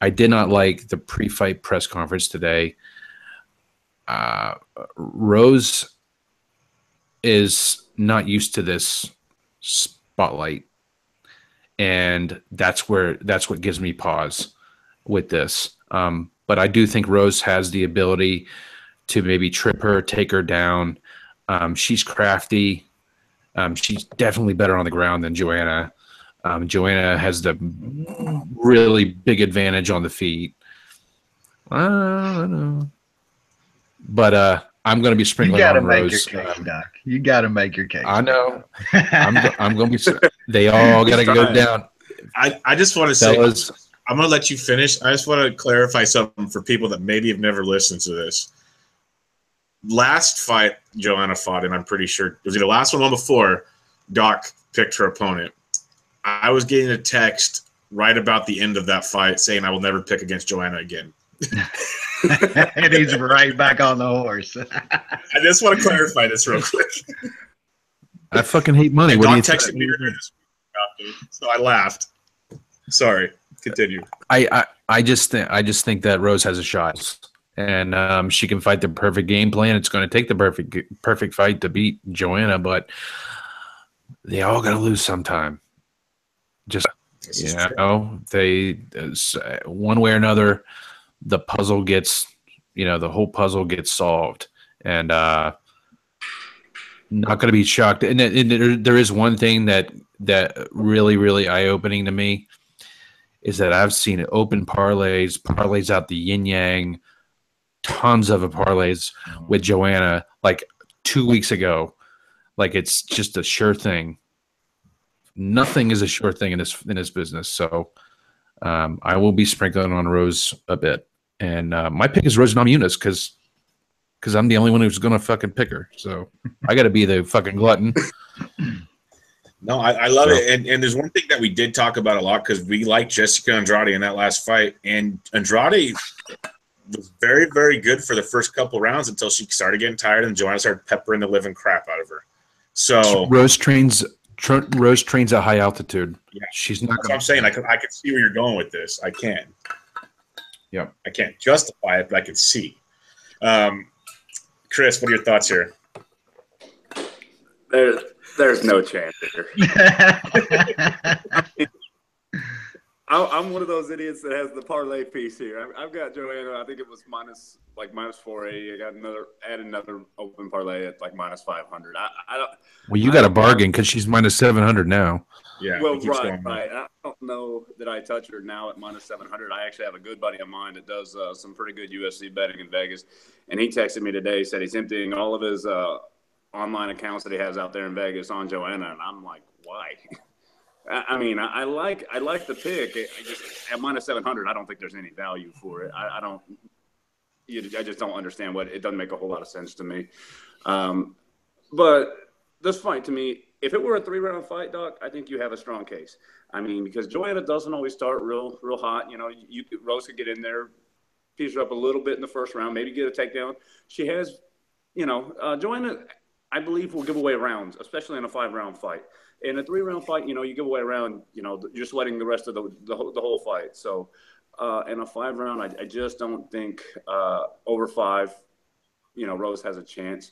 Speaker 2: I did not like the pre-fight press conference today. Rose is not used to this spotlight, and that's what gives me pause with this. But I do think Rose has the ability to maybe trip her, take her down. She's crafty. She's definitely better on the ground than Joanna. Joanna has the really big advantage on the feet. I don't know. But I'm going to be sprinkling on Rose.
Speaker 4: You got to make your case, Doc. You got to make your case.
Speaker 2: I know. I'm going to be. They all got to go down.
Speaker 1: I just want to say, I'm going to let you finish. I just want to clarify something for people that maybe have never listened to this. Last fight Joanna fought, and I'm pretty sure it was either the last one before, Doc picked her opponent. I was getting a text right about the end of that fight saying I will never pick against Joanna again.
Speaker 4: And he's right back on the horse.
Speaker 1: I just want to clarify this real quick.
Speaker 2: I fucking hate money.
Speaker 1: What Doc texted me earlier this week, so I laughed. Sorry, continue.
Speaker 2: I just think that Rose has a shot, and she can fight the perfect game plan. It's going to take the perfect fight to beat Joanna, but they all got to lose sometime. Just they one way or another. The puzzle gets, the whole puzzle gets solved, and not going to be shocked. And there is one thing that really, really eye-opening to me is that I've seen open parlays out the yin yang, tons of parlays with Joanna like 2 weeks ago. Like it's just a sure thing. Nothing is a sure thing in this business. So I will be sprinkling on Rose a bit, and my pick is Rose Namajunas because I'm the only one who's gonna fucking pick her. So I got to be the fucking glutton.
Speaker 1: No, I love it, and there's one thing that we did talk about a lot because we liked Jessica Andrade in that last fight, and Andrade was very, very good for the first couple rounds until she started getting tired, and Joanna started peppering the living crap out of her. So
Speaker 2: Rose trains at high altitude.
Speaker 1: Yeah,
Speaker 2: she's not.
Speaker 1: That's what I'm saying. I can see where you're going with this. I can.
Speaker 2: Yeah,
Speaker 1: I can't justify it, but I can see. Chris, what are your thoughts here?
Speaker 3: There's no chance here. I'm one of those idiots that has the parlay piece here. I've got Joanna. I think it was minus 480. I got another open parlay at like minus 500. I don't.
Speaker 2: Well, you got a bargain because she's minus 700 now.
Speaker 1: Yeah.
Speaker 3: Well, right. I don't know that I touch her now at minus 700. I actually have a good buddy of mine that does some pretty good UFC betting in Vegas, and he texted me today. Said he's emptying all of his online accounts that he has out there in Vegas on Joanna, and I'm like, why? I mean, I like the pick. I just at minus 700, I don't think there's any value for it. I don't. I just don't understand what it doesn't make a whole lot of sense to me. But this fight to me, if it were a 3-round fight, Doc, I think you have a strong case. I mean, because Joanna doesn't always start real hot. You know, Rose could get in there, piece her up a little bit in the first round, maybe get a takedown. She has, Joanna, I believe, will give away rounds, especially in a 5-round fight. In a 3-round fight, you give away a round, you're sweating the rest of the whole fight. So in a 5-round, I just don't think over 5, Rose has a chance.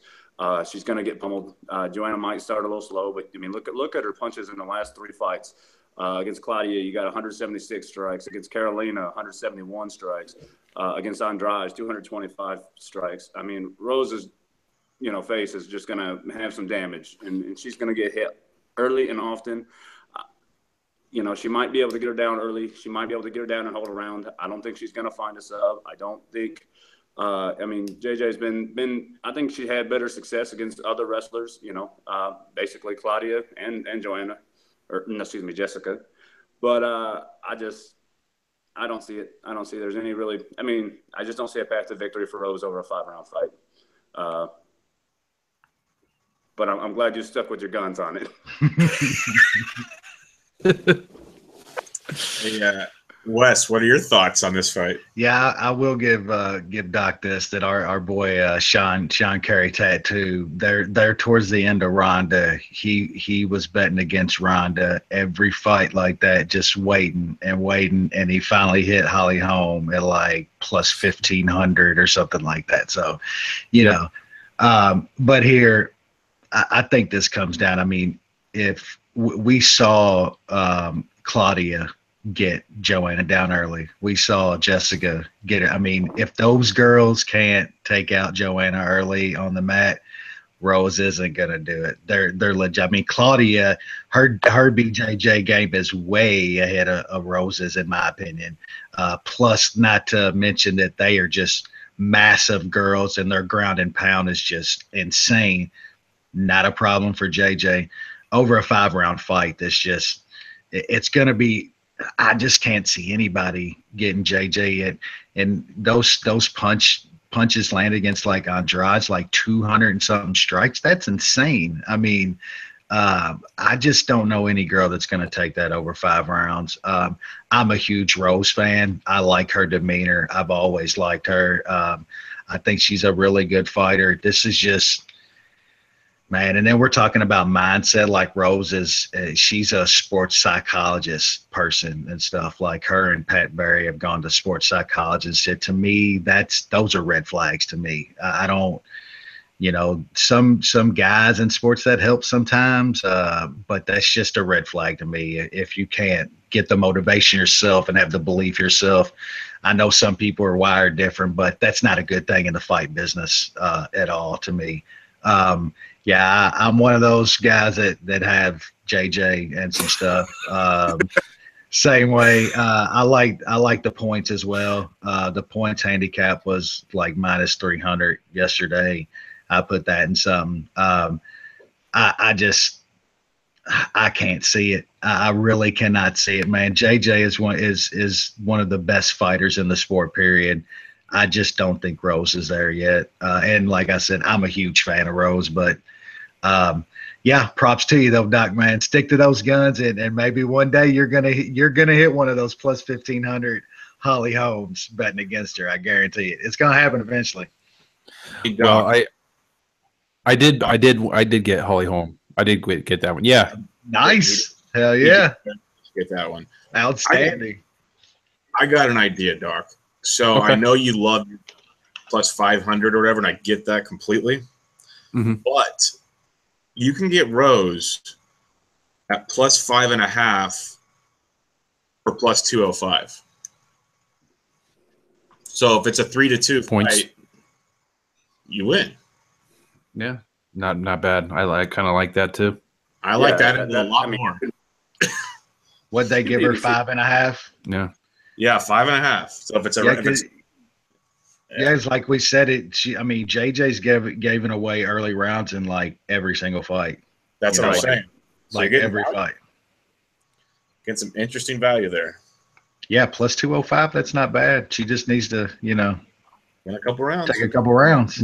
Speaker 3: She's going to get pummeled. Joanna might start a little slow, but I mean, look at her punches in the last 3 fights. Against Claudia, you got 176 strikes. Against Carolina, 171 strikes. Against Andrade, 225 strikes. I mean, Rose's, face is just going to have some damage, and she's going to get hit early and often. She might be able to get her down early. She might be able to get her down and hold around. I don't think she's going to find a sub. I don't think. JJ's been. I think she had better success against other wrestlers. Basically Claudia and Joanna, or no, excuse me, Jessica. But I don't see it. I don't see there's any really. I mean, I just don't see a path to victory for Rose over a 5-round fight. But I'm glad you stuck with your guns on it.
Speaker 1: Hey, Wes, what are your thoughts on this fight?
Speaker 4: Yeah, I will give Doc this, that our boy Sean Carey Tattoo, they're towards the end of Ronda. He was betting against Ronda every fight like that, just waiting, and he finally hit Holly Holm at like plus 1,500 or something like that. So, but here, I think this comes down. I mean, if we saw Claudia get Joanna down early, we saw Jessica get it. I mean, if those girls can't take out Joanna early on the mat, Rose isn't gonna do it. They're legit. I mean, Claudia, her BJJ game is way ahead of Rose's, in my opinion. Plus, not to mention that they are just massive girls, and their ground and pound is just insane. Not a problem for JJ. Over a 5-round fight, it's going to be, I just can't see anybody getting JJ. And those punches landed against like Andrade, like 200 and something strikes. That's insane. I mean, I just don't know any girl that's going to take that over 5 rounds. I'm a huge Rose fan. I like her demeanor. I've always liked her. I think she's a really good fighter. This is just, man, and then we're talking about mindset. Like Rose she's a sports psychologist person and stuff. Like her and Pat Barry have gone to sports psychologists. To me, those are red flags to me. I don't, some guys in sports that help sometimes, but that's just a red flag to me. If you can't get the motivation yourself and have the belief yourself, I know some people are wired different, but that's not a good thing in the fight business at all to me. Yeah, I'm one of those guys that have JJ and some stuff. Same way. I like the points as well. The points handicap was like minus 300 yesterday. I put that in something. I can't see it. I really cannot see it, man. JJ is one of the best fighters in the sport, period. I just don't think Rose is there yet. And like I said, I'm a huge fan of Rose, but yeah, props to you though, Doc, man. Stick to those guns, and maybe one day you're gonna hit one of those plus 1,500 Holly Holmes betting against her. I guarantee it. It's gonna happen eventually.
Speaker 2: Well, I did get Holly Holm. I did get that one. Yeah.
Speaker 4: Nice. Hell yeah.
Speaker 1: Get that one.
Speaker 4: Outstanding.
Speaker 1: I got an idea, Doc. So okay. I know you love plus 500 or whatever, and I get that completely.
Speaker 2: Mm-hmm.
Speaker 1: But you can get Rose at plus 5.5 or plus 205. So if it's a 3-2
Speaker 2: points,
Speaker 1: fight, you win.
Speaker 2: Yeah, not bad. I kind of like that too.
Speaker 1: I like that a lot more.
Speaker 4: What'd they give her, 5.5?
Speaker 2: Yeah.
Speaker 1: Yeah, 5.5. So if it's
Speaker 4: it's like we said it. JJ's giving away early rounds in like every single fight.
Speaker 1: That's what I'm saying.
Speaker 4: Like every fight.
Speaker 1: Get some interesting value there.
Speaker 4: Yeah, plus 205. That's not bad. She just needs to,
Speaker 1: In a couple rounds.
Speaker 4: take a couple rounds.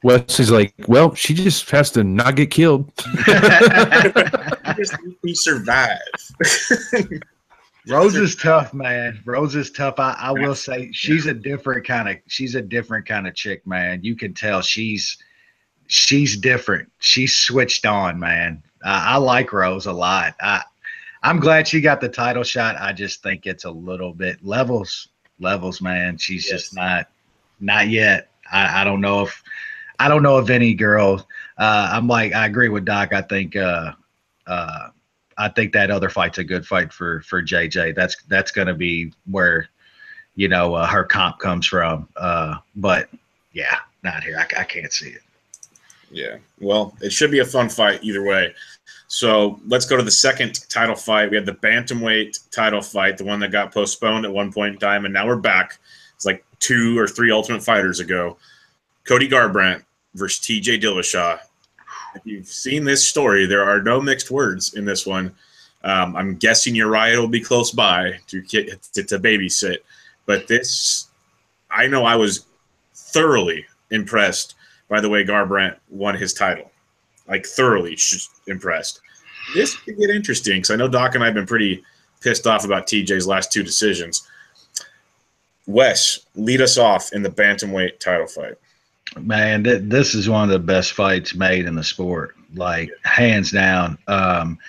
Speaker 2: Wesley's like, well, she just has to not get killed.
Speaker 1: He survived.
Speaker 4: Rose is tough, man. Rose is tough. I will say she's a different kind of chick, man. You can tell she's different. She's switched on, man. I like Rose a lot. I'm glad she got the title shot. I just think it's a little bit levels, man. She's just not yet. I don't know if any girl. I agree with Doc. I think that other fight's a good fight for JJ. That's going to be where her comp comes from. But yeah, not here. I can't see it.
Speaker 1: Yeah. Well, it should be a fun fight either way. So let's go to the second title fight. We had the bantamweight title fight, the one that got postponed at one point in time, and now we're back. It's like 2 or 3 Ultimate Fighters ago. Cody Garbrandt versus TJ Dillashaw. If you've seen this story, there are no mixed words in this one. I'm guessing Uriah will be close by to babysit. But this, I know I was thoroughly impressed by the way Garbrandt won his title. Like, thoroughly impressed. This could get interesting because I know Doc and I have been pretty pissed off about TJ's last 2 decisions. Wes, lead us off in the bantamweight title fight.
Speaker 4: Man, this is one of the best fights made in the sport, like hands down. I'm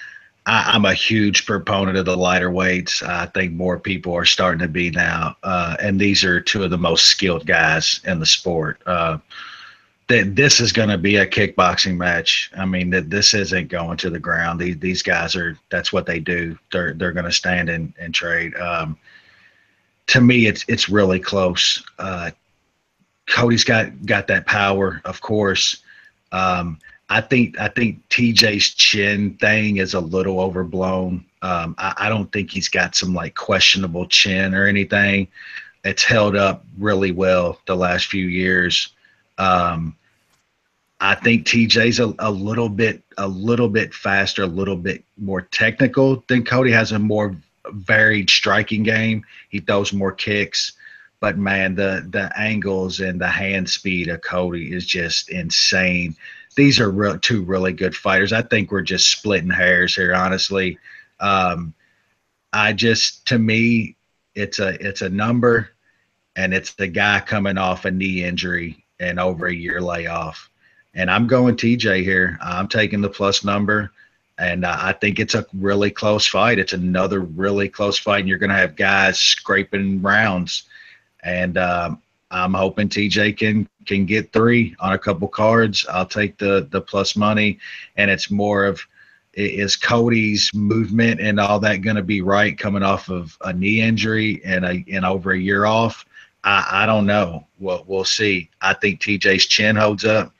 Speaker 4: a huge proponent of the lighter weights. I think more people are starting to be now, and these are 2 of the most skilled guys in the sport. This is going to be a kickboxing match. I mean, this isn't going to the ground. These guys that's what they do. They're going to stand and trade. To me, it's really close. Cody's got that power, of course. I think TJ's chin thing is a little overblown. I don't think he's got some like questionable chin or anything. It's held up really well the last few years. I think TJ's a little bit faster, a little bit more technical than Cody. Has a more varied striking game. He throws more kicks, but man, the angles and the hand speed of Cody is just insane. These are 2 really good fighters. I think we're just splitting hairs here, honestly. To me, it's a number, and it's the guy coming off a knee injury and over a year layoff. And I'm going TJ here. I'm taking the plus number, and I think it's a really close fight. It's another really close fight, and you're going to have guys scraping rounds. And I'm hoping TJ can get 3 on a couple cards. I'll take the plus money, and it's more of, is Cody's movement and all that going to be right coming off of a knee injury and over a year off? I don't know. We'll see. I think TJ's chin holds up.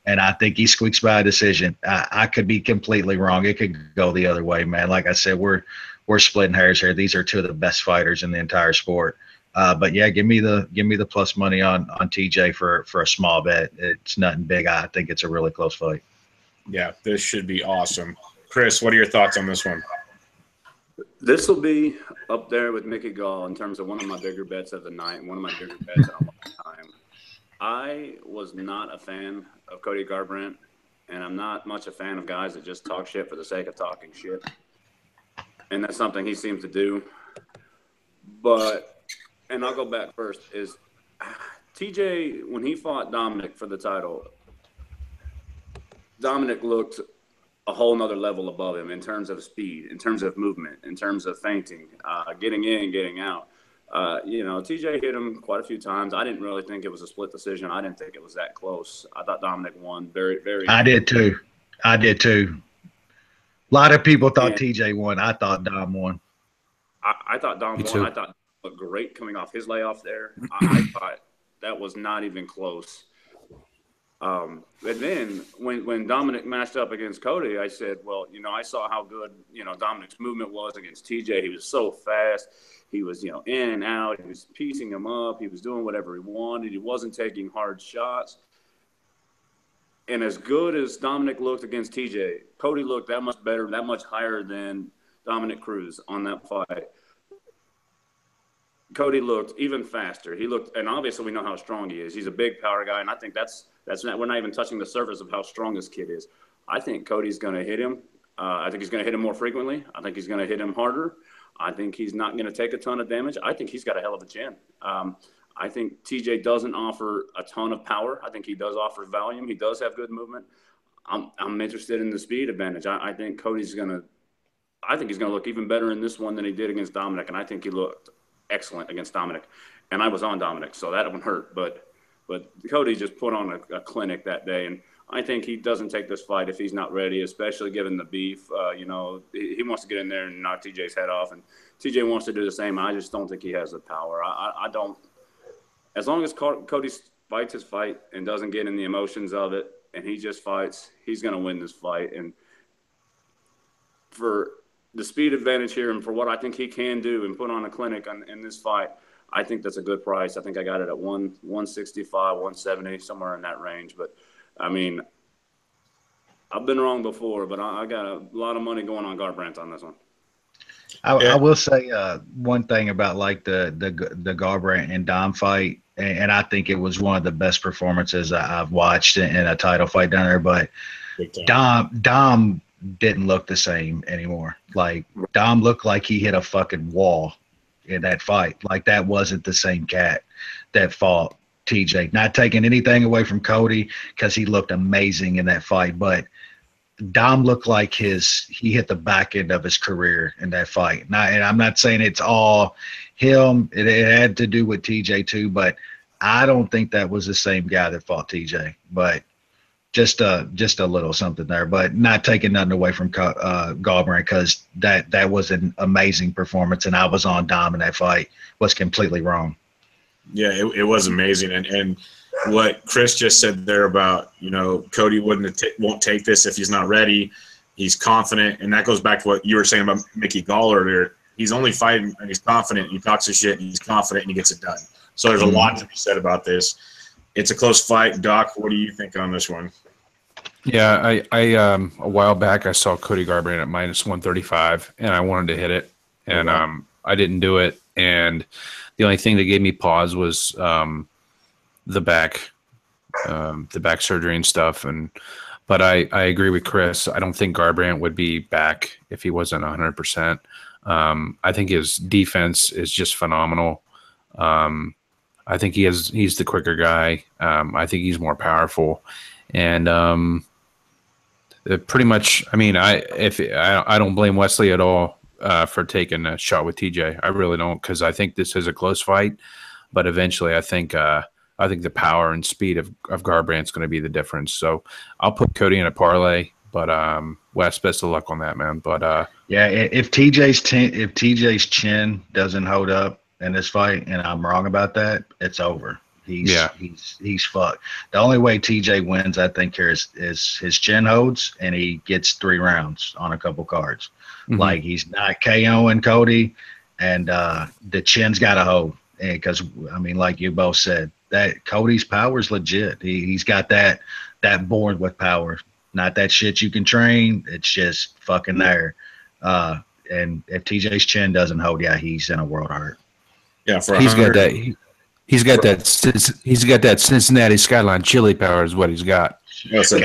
Speaker 4: And I think he squeaks by a decision. I could be completely wrong. It could go the other way, man. Like I said, we're splitting hairs here. These are 2 of the best fighters in the entire sport. But yeah, give me the plus money on TJ for a small bet. It's nothing big. I think it's a really close fight.
Speaker 1: Yeah, this should be awesome. Chris, what are your thoughts on this one?
Speaker 3: This will be up there with Mickey Gall in terms of one of my bigger bets of the night and one of my bigger bets of all time. I was not a fan of Cody Garbrandt, and I'm not much a fan of guys that just talk shit for the sake of talking shit. And that's something he seems to do. But, and I'll go back first, is TJ, when he fought Dominic for the title, Dominic looked a whole nother level above him in terms of speed, in terms of movement, in terms of feinting, getting in, getting out. TJ hit him quite a few times. I didn't really think it was a split decision. I didn't think it was that close. I thought Dominic won very, very.
Speaker 4: I did too. A lot of people thought TJ won. I thought Dom won.
Speaker 3: I thought Dom won. I thought Dom looked great coming off his layoff there. I thought that was not even close. And then when Dominic matched up against Cody, I said, well, I saw how good, Dominic's movement was against TJ. He was so fast. He was, in and out. He was piecing him up. He was doing whatever he wanted. He wasn't taking hard shots. And as good as Dominic looked against TJ, Cody looked that much better, that much higher than Dominic Cruz on that fight. Cody looked even faster. He looked, and obviously we know how strong he is. He's a big power guy, and I think that's not, we're not even touching the surface of how strong this kid is. I think Cody's going to hit him. I think he's going to hit him more frequently. I think he's going to hit him harder. I think he's not going to take a ton of damage. I think he's got a hell of a chin. I think TJ doesn't offer a ton of power. I think he does offer volume. He does have good movement. I'm interested in the speed advantage. I think Cody's going to – I think he's going to look even better in this one than he did against Dominic, and I think he looked excellent against Dominic. And I was on Dominic, so that one hurt. But Cody just put on a clinic that day, and I think he doesn't take this fight if he's not ready, especially given the beef. You know, he wants to get in there and knock TJ's head off, and TJ wants to do the same. I just don't think he has the power. I don't – as long as Cody fights his fight and doesn't get in the emotions of it, and he just fights, he's going to win this fight. And for the speed advantage here and for what I think he can do and put on a clinic in this fight, I think that's a good price. I think I got it at 165, 170, somewhere in that range. But, I mean, I've been wrong before, but I got a lot of money going on Garbrandt on this one.
Speaker 4: I will say one thing about like the Garbrandt and Dom fight, and I think it was one of the best performances I've watched in a title fight down there. But Dom didn't look the same anymore. Like Dom looked like he hit a fucking wall in that fight. Like that wasn't the same cat that fought TJ. Not taking anything away from Cody because he looked amazing in that fight, but Dom looked like he hit the back end of his career in that fight. And I'm not saying it's all him. It had to do with TJ too, but I don't think that was the same guy that fought TJ. But just a little something there, but not taking nothing away from Garbrandt because that was an amazing performance, and I was on Dom in that fight. Was completely wrong.
Speaker 1: Yeah, it was amazing, and what Chris just said there about, you know, Cody won't take this if he's not ready. He's confident, and that goes back to what you were saying about Mickey Gall earlier. He's only fighting, and he's confident. He talks his shit, and he's confident, and he gets it done. So there's a lot to be said about this. It's a close fight. Doc, what do you think on this one?
Speaker 2: Yeah, I a while back I saw Cody Garbrandt at -135, and I wanted to hit it, and I didn't do it. And the only thing that gave me pause was the back surgery and stuff. But I agree with Chris. I don't think Garbrandt would be back if he wasn't 100%. I think his defense is just phenomenal. I think he's the quicker guy. I think he's more powerful, and pretty much. I mean, I don't blame Wesley at all for taking a shot with TJ. I really don't, because I think this is a close fight, but eventually I think the power and speed of Garbrandt's going to be the difference. So I'll put Cody in a parlay, but Wes, best of luck on that, man. But
Speaker 4: yeah, if TJ's chin doesn't hold up in this fight, and I'm wrong about that, it's over. He's fucked. The only way TJ wins, I think, here is his chin holds and he gets 3 rounds on a couple cards. Mm-hmm. Like he's not KOing Cody, and the chin's got to hold. Because I mean, like you both said, that Cody's power is legit. He's got that born with power, not that shit you can train. It's just fucking there. And if TJ's chin doesn't hold, yeah, he's in a world hurt.
Speaker 1: Yeah,
Speaker 2: he's got that. He's got that Cincinnati Skyline chili power is what he's got.
Speaker 1: Oh, so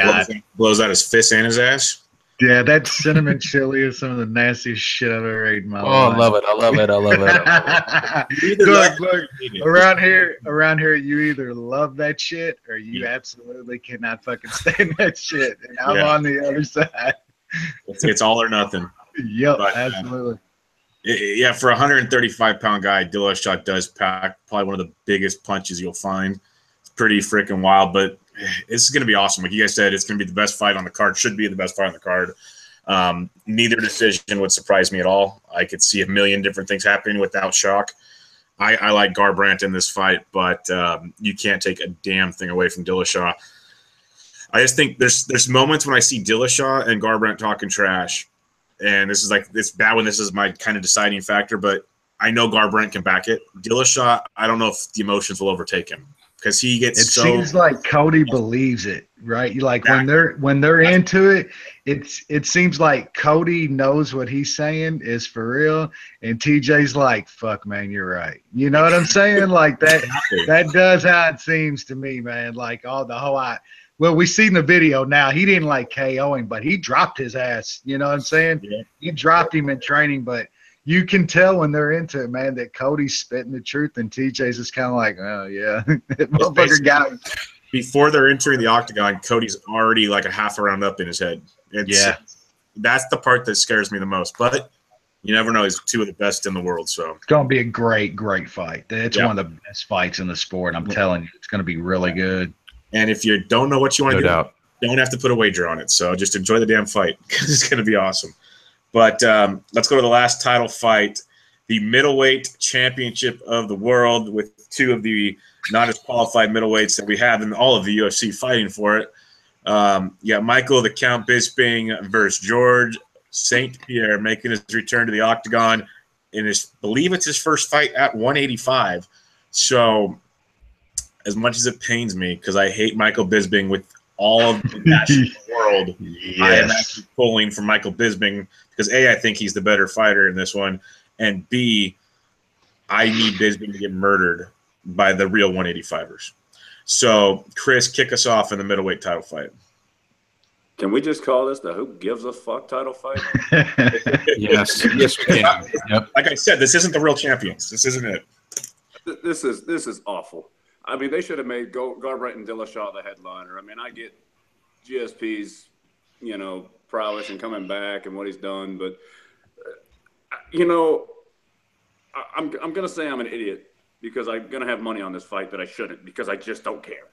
Speaker 1: blows out his fist and his ass.
Speaker 4: Yeah, that cinnamon chili is some of the nastiest shit I've ever ate in my life.
Speaker 2: I love it.
Speaker 4: Look, around here, you either love that shit or you absolutely cannot fucking stand that shit. And I'm on the other side.
Speaker 1: It's all or nothing.
Speaker 4: Yep, but, absolutely.
Speaker 1: Yeah, for a 135-pound guy, Dillashaw does pack probably one of the biggest punches you'll find. It's pretty freaking wild, but it's going to be awesome. Like you guys said, it's going to be the best fight on the card. Should be the best fight on the card. Neither decision would surprise me at all. I could see a million different things happening without shock. I like Garbrandt in this fight, but you can't take a damn thing away from Dillashaw. I just think there's moments when I see Dillashaw and Garbrandt talking trash, and this is like it's bad when this is my kind of deciding factor, but I know Garbrandt can back it. Dillashaw, I don't know if the emotions will overtake him because he gets
Speaker 4: It seems like Cody believes it right? Like when they're into it, it seems like Cody knows what he's saying is for real, and TJ's like, "Fuck, man, you're right." You know what I'm saying? Like that does how it seems to me, man. Like all the whole well, we seen the video now. He didn't like KO him, but he dropped his ass. You know what I'm saying?
Speaker 1: Yeah.
Speaker 4: He dropped him in training, but you can tell when they're into it, man, that Cody's spitting the truth, and TJ's just kind of like, "Oh yeah, that motherfucker got him."
Speaker 1: Before they're entering the octagon, Cody's already like a half a round up in his head. That's the part that scares me the most. But you never know. He's two of the best in the world. So
Speaker 4: it's going to be a great, great fight. It's one of the best fights in the sport. I'm telling you, it's going to be really good.
Speaker 1: And if you don't know what you want to do, don't have to put a wager on it. So just enjoy the damn fight because it's going to be awesome. But let's go to the last title fight, the middleweight championship of the world, with two of the not as qualified middleweights that we have in all of the UFC fighting for it. Michael the Count Bisping versus George St-Pierre making his return to the octagon in believe it's his first fight at 185. So as much as it pains me, because I hate Michael Bisping with all of the passion in the world, I am actually pulling for Michael Bisping because A, I think he's the better fighter in this one, and B, I need Bisping to get murdered by the real 185ers. So, Chris, kick us off in the middleweight title fight.
Speaker 3: Can we just call this the who gives a fuck title fight?
Speaker 2: Yes, we can. Yep.
Speaker 1: Like I said, this isn't the real champions. This isn't it.
Speaker 3: This is awful. I mean, they should have made Garbrandt and Dillashaw the headliner. I mean, I get GSP's, prowess and coming back and what he's done, but I'm gonna say I'm an idiot because I'm gonna have money on this fight that I shouldn't because I just don't care.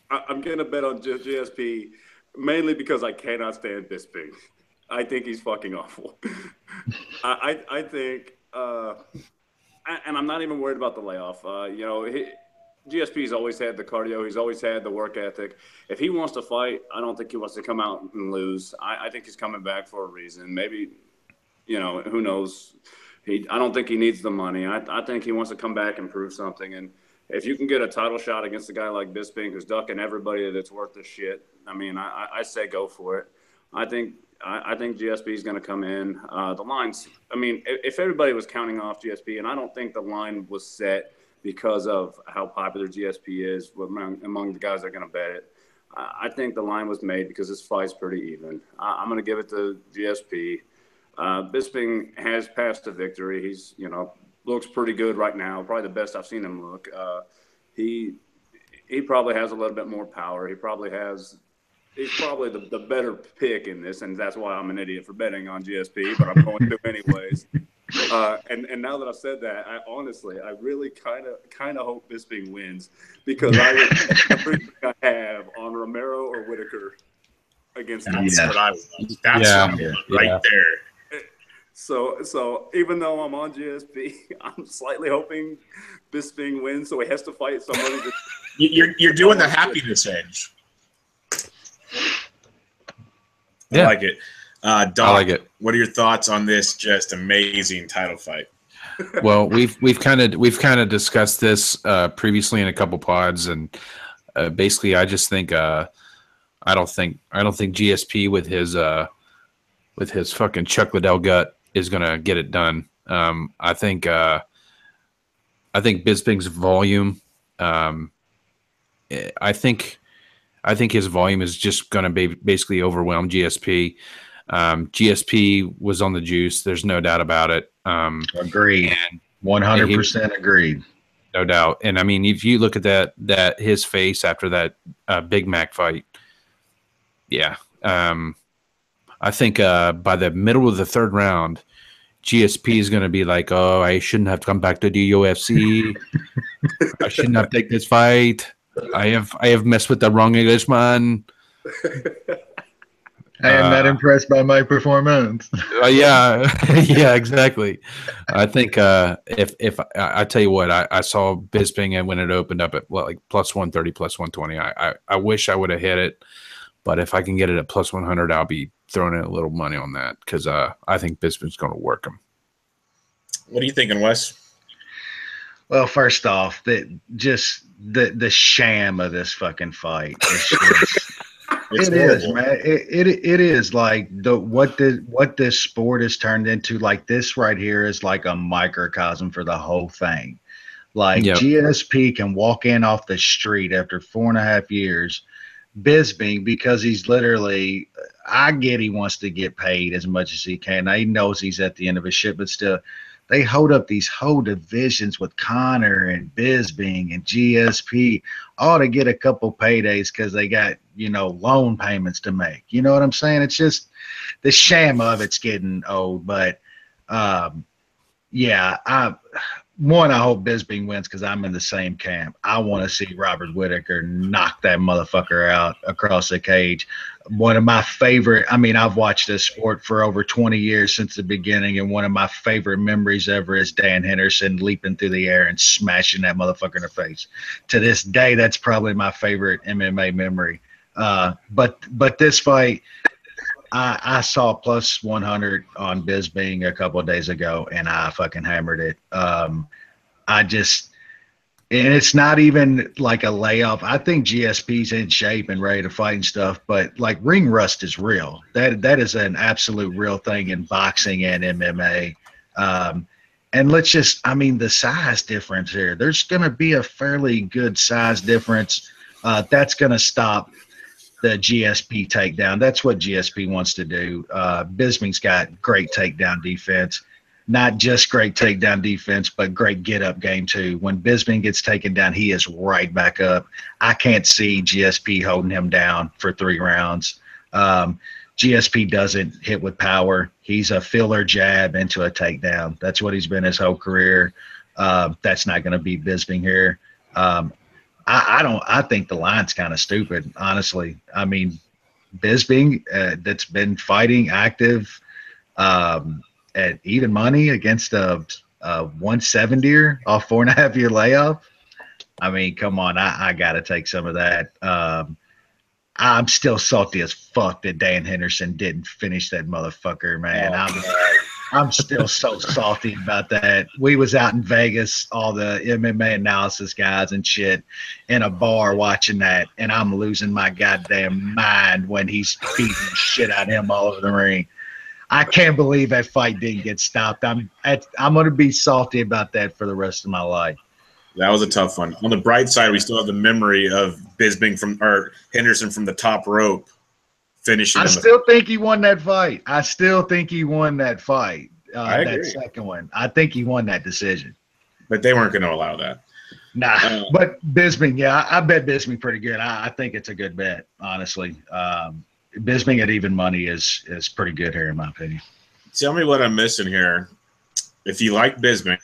Speaker 3: I'm gonna bet on GSP mainly because I cannot stand Bisping. I think he's fucking awful. I think. And I'm not even worried about the layoff. GSP's always had the cardio. He's always had the work ethic. If he wants to fight, I don't think he wants to come out and lose. I think he's coming back for a reason. Maybe, who knows? I don't think he needs the money. I think he wants to come back and prove something. And if you can get a title shot against a guy like Bisping who's ducking everybody that's worth the shit, I mean, I say go for it. I think GSP is going to come in. The lines, I mean, if everybody was counting off GSP, and I don't think the line was set because of how popular GSP is among the guys that are going to bet it. I think the line was made because this fight's pretty even. I'm going to give it to GSP. Bisping has passed to victory. He's, looks pretty good right now. Probably the best I've seen him look. He probably has a little bit more power. He's probably the better pick in this, and that's why I'm an idiot for betting on GSP, but I'm going to anyways. And now that I've said that, I really kind of hope Bisping wins because everything I have on Romero or Whitaker against him.
Speaker 1: That's what I was. That's right there.
Speaker 3: So even though I'm on GSP, I'm slightly hoping Bisping wins, so he has to fight somebody.
Speaker 1: You're doing the happiness edge.
Speaker 2: Yeah.
Speaker 1: I like it. Dawk,
Speaker 2: I like it.
Speaker 1: What are your thoughts on this just amazing title fight?
Speaker 2: Well, we've kind of discussed this previously in a couple pods, and basically, I just think I don't think GSP with his fucking Chuck Liddell gut is gonna get it done. I think Bisping's volume. I think his volume is just going to basically overwhelm GSP. GSP was on the juice. There's no doubt about it.
Speaker 4: Agreed. 100% agreed.
Speaker 2: No doubt. And I mean, if you look at that his face after that Big Mac fight, yeah. I think by the middle of the third round, GSP is going to be like, "Oh, I shouldn't have come back to the UFC. I shouldn't have taken this fight. I have messed with the wrong Englishman.
Speaker 4: I am not impressed by my performance."
Speaker 2: Yeah, yeah, exactly. I think if I tell you what, I saw Bisping when it opened up at like plus 130, plus 120. I wish I would have hit it, but if I can get it at plus 100, I'll be throwing in a little money on that because I think Bisping's going to work him.
Speaker 1: What are you thinking, Wes?
Speaker 4: Well, first off, the sham of this fucking fight is just it is, man. It is like what this sport has turned into. Like this right here is like a microcosm for the whole thing. Like GSP can walk in off the street after 4.5 years, Bisping, because he's literally. I get he wants to get paid as much as he can. He knows he's at the end of his shit, but still, they hold up these whole divisions with Connor and Bisping and GSP all to get a couple paydays because they got, loan payments to make. You know what I'm saying? It's just the sham of it's getting old. But, yeah, I hope Bisping wins because I'm in the same camp. I want to see Robert Whittaker knock that motherfucker out across the cage. One of my favorite, I've watched this sport for over 20 years since the beginning, and one of my favorite memories ever is Dan Henderson leaping through the air and smashing that motherfucker in the face. To this day, that's probably my favorite MMA memory. But this fight, I saw plus 100 on Bisping a couple of days ago, and I fucking hammered it. And it's not even like a layoff. I think GSP's in shape and ready to fight and stuff, but like ring rust is real. That is an absolute real thing in boxing and MMA. And let's just, the size difference here. There's going to be a fairly good size difference. That's going to stop the GSP takedown. That's what GSP wants to do. Bisping's got great takedown defense. Not just great takedown defense, but great get-up game, too. When Bisping gets taken down, he is right back up. I can't see GSP holding him down for 3 rounds. GSP doesn't hit with power. He's a filler jab into a takedown. That's what he's been his whole career. That's not going to beat Bisping here. I think the line's kind of stupid, honestly. Bisping, that's been fighting active at even money against a 170er off 4.5-year layoff. Come on, I got to take some of that. I'm still salty as fuck that Dan Henderson didn't finish that motherfucker, man. I'm still so salty about that. We was out in Vegas, all the MMA analysis guys and shit, in a bar watching that, and I'm losing my goddamn mind when he's beating the shit out of him all over the ring. I can't believe that fight didn't get stopped. I'm going to be salty about that for the rest of my life.
Speaker 1: That was a tough one. On the bright side, we still have the memory of Bisping or Henderson from the top rope finishing.
Speaker 4: I still think he won that fight. I
Speaker 1: agree.
Speaker 4: That second one. I think he won that decision.
Speaker 1: But they weren't going to allow that.
Speaker 4: Nah, but Bisping, yeah, I bet Bisping pretty good. I think it's a good bet, honestly. Bisping at even money is pretty good here, in my opinion.
Speaker 1: Tell me what I'm missing here. If you like Bisping,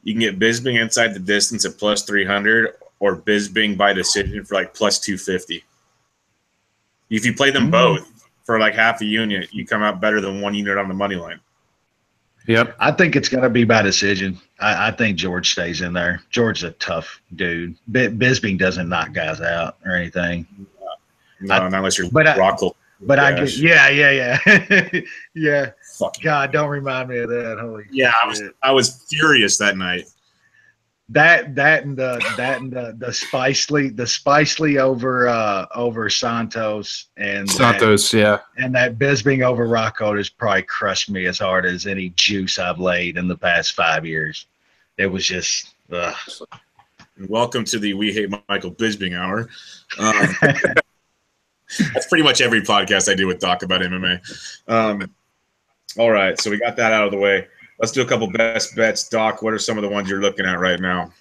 Speaker 1: you can get Bisping inside the distance at plus 300 or Bisping by decision for like plus 250. If you play them both for like half a unit, you come out better than 1 unit on the money line.
Speaker 2: Yep.
Speaker 4: I think it's going to be by decision. I think George stays in there. George's a tough dude. Bisping doesn't knock guys out or anything.
Speaker 1: No, not unless you're Rockle.
Speaker 4: But I get, yeah. Yeah.
Speaker 1: Fuck.
Speaker 4: God, don't remind me of that. Holy shit.
Speaker 1: I was furious that night.
Speaker 4: That and the Spicely over Santos and that Bisping over Rockhold has probably crushed me as hard as any juice I've laid in the past 5 years. It was just
Speaker 1: Welcome to the We Hate Michael Bisping hour. That's pretty much every podcast I do with Dawk about MMA. All right, so we got that out of the way. Let's do a couple best bets. Dawk, what are some of the ones you're looking at right now?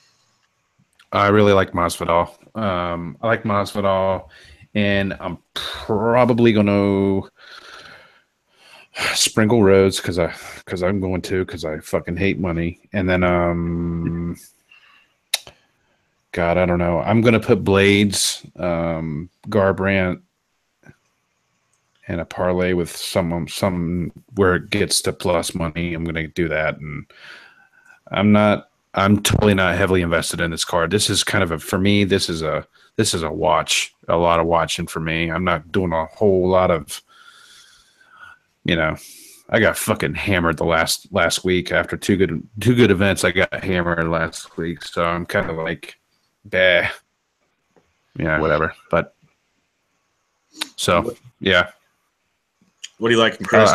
Speaker 2: I really like Masvidal. I like Masvidal, and I'm probably going to sprinkle Rhodes because I'm going to because I fucking hate money. And then God, I don't know. I'm going to put Blades, Garbrandt, and a parlay with some where it gets to plus money. I'm going to do that, and I'm totally not heavily invested in this card. This is kind of for me. This is a watch, a lot of watching for me. I'm not doing a whole lot of, I got fucking hammered the last week after two good events. I got hammered last week, so I'm kind of like, bah, yeah, whatever. But so yeah.
Speaker 1: What do you like, Chris?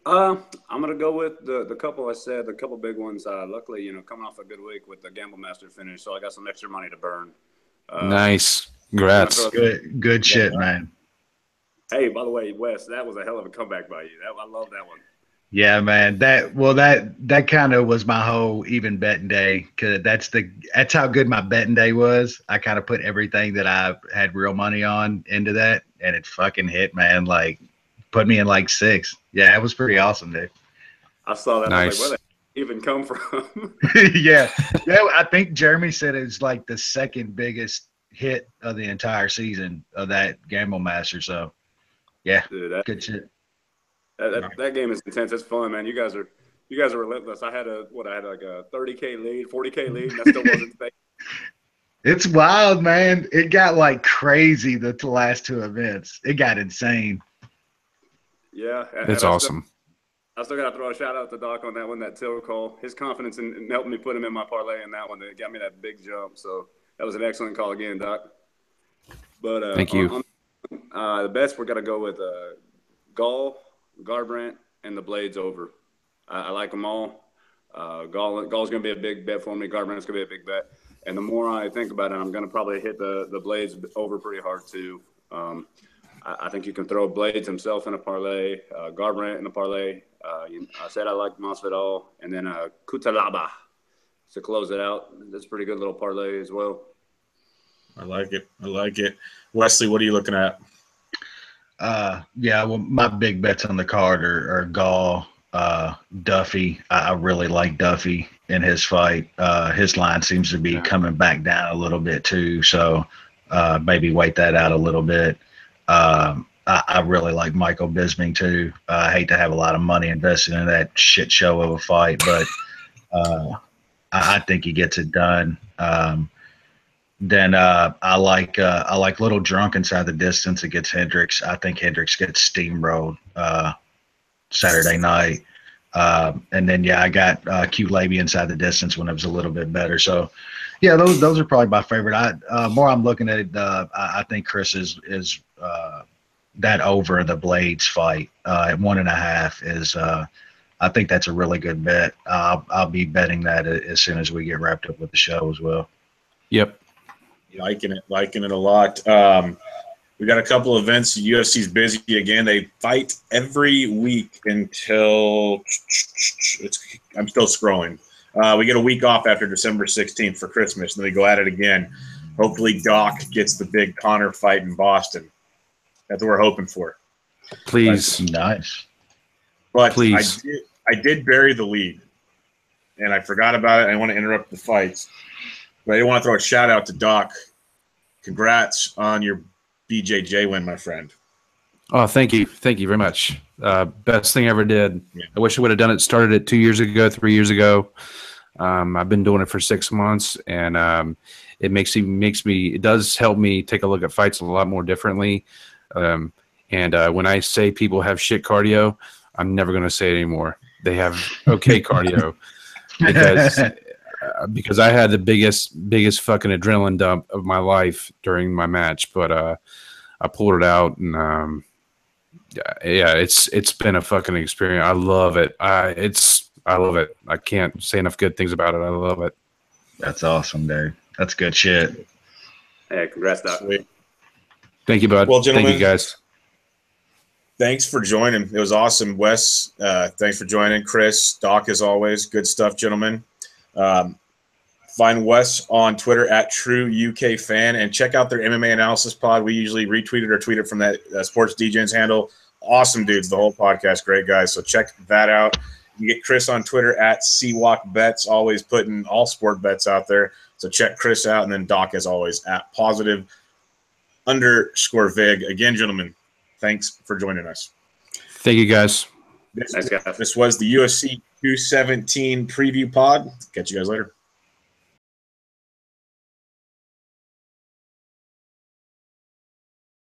Speaker 3: I'm gonna go with the couple I said, the couple big ones. Luckily, you know, coming off a good week with the Gamble Master finish, so I got some extra money to burn.
Speaker 2: Nice, congrats.
Speaker 4: Good shit, man.
Speaker 3: Hey, by the way, Wes, that was a hell of a comeback by you. I love that one.
Speaker 4: Yeah, man. That kind of was my whole even betting day, because that's how good my betting day was. I kind of put everything that I had real money on into that, and it fucking hit, man. Like, put me in like 6. Yeah, it was pretty awesome, dude.
Speaker 3: I saw that.
Speaker 2: Nice.
Speaker 3: I was like, where did it even come from?
Speaker 4: yeah. I think Jeremy said it was like the second biggest hit of the entire season of that Gamble Master. So, yeah,
Speaker 3: Dude,
Speaker 4: good shit.
Speaker 3: That game is intense. It's fun, man. You guys are relentless. I had like a 30K lead, 40K lead, and that still wasn't fake.
Speaker 4: It's wild, man. It got like crazy the last 2 events. It got insane.
Speaker 3: Yeah,
Speaker 2: it's awesome.
Speaker 3: I still got to throw a shout out to Dawk on that one, that till call. His confidence in helping me put him in my parlay in that one, that got me that big jump. So that was an excellent call again, Doc. But
Speaker 2: thank you.
Speaker 3: The best, we're gonna go with Gall, Garbrandt, and the Blades over. I like them all. Gall's gonna be a big bet for me. Garbrandt's gonna be a big bet. And the more I think about it, I'm gonna probably hit the Blades over pretty hard too. I think you can throw Blades himself in a parlay, Garbrandt in a parlay. I said I like Masvidal, and then Kutalaba to close it out. That's a pretty good little parlay as well.
Speaker 1: I like it. Wesley, what are you looking at?
Speaker 4: Yeah, well, my big bets on the card are Gall, Duffy. I really like Duffy in his fight. His line seems to be coming back down a little bit too, so maybe wait that out a little bit. I really like Michael Bisping too. I hate to have a lot of money invested in that shit show of a fight, but I think he gets it done. Then I like Little Drunk inside the distance against Hendricks. I think Hendricks gets steamrolled Saturday night. And then I got Cute Labia inside the distance when it was a little bit better. So yeah, those are probably my favorite. More I'm looking at it, I think Chris is that over the Blades fight at 1.5 is I think that's a really good bet. I'll be betting that as soon as we get wrapped up with the show as well.
Speaker 2: Yep.
Speaker 1: Liking it a lot. We got a couple events. UFC's busy again. They fight every week until I'm still scrolling. We get a week off after December 16th for Christmas, and then we go at it again. Hopefully Dawk gets the big Connor fight in Boston. That's what we're hoping for.
Speaker 2: Please.
Speaker 4: Nice.
Speaker 1: But
Speaker 2: please.
Speaker 1: I did bury the lead, and I forgot about it. I want to interrupt the fights. But I want to throw a shout out to Dawk. Congrats on your BJJ win, my friend.
Speaker 2: Oh, thank you. Thank you very much. Best thing I ever did. Yeah. I wish I would have done it. Started it 2 years ago, 3 years ago. I've been doing it for 6 months, and it does help me take a look at fights a lot more differently. And when I say people have shit cardio, I'm never going to say it anymore. They have okay cardio because I had the biggest fucking adrenaline dump of my life during my match, but I pulled it out, and it's been a fucking experience. I love it. I love it. I can't say enough good things about it. I love it.
Speaker 4: That's awesome, dude. That's good shit.
Speaker 3: Hey, congrats, Doc.
Speaker 1: Sweet.
Speaker 2: Thank you, bud.
Speaker 1: Well, gentlemen,
Speaker 2: thank you, guys.
Speaker 1: Thanks for joining. It was awesome. Wes, thanks for joining. Chris, Doc, as always. Good stuff, gentlemen. Find Wes on Twitter at TrueUKFan, and check out their MMA analysis pod. We usually retweet it or tweet it from that Sports DJ's handle. Awesome dudes, the whole podcast. Great guys. So check that out. You get Chris on Twitter at CWalkBets, always putting all sport bets out there. So check Chris out. And then Doc, as always, at +_Vig. Again, gentlemen, thanks for joining us.
Speaker 2: Thank you, guys.
Speaker 3: Thanks, guys.
Speaker 1: This was the UFC 217 preview pod. Catch you guys later.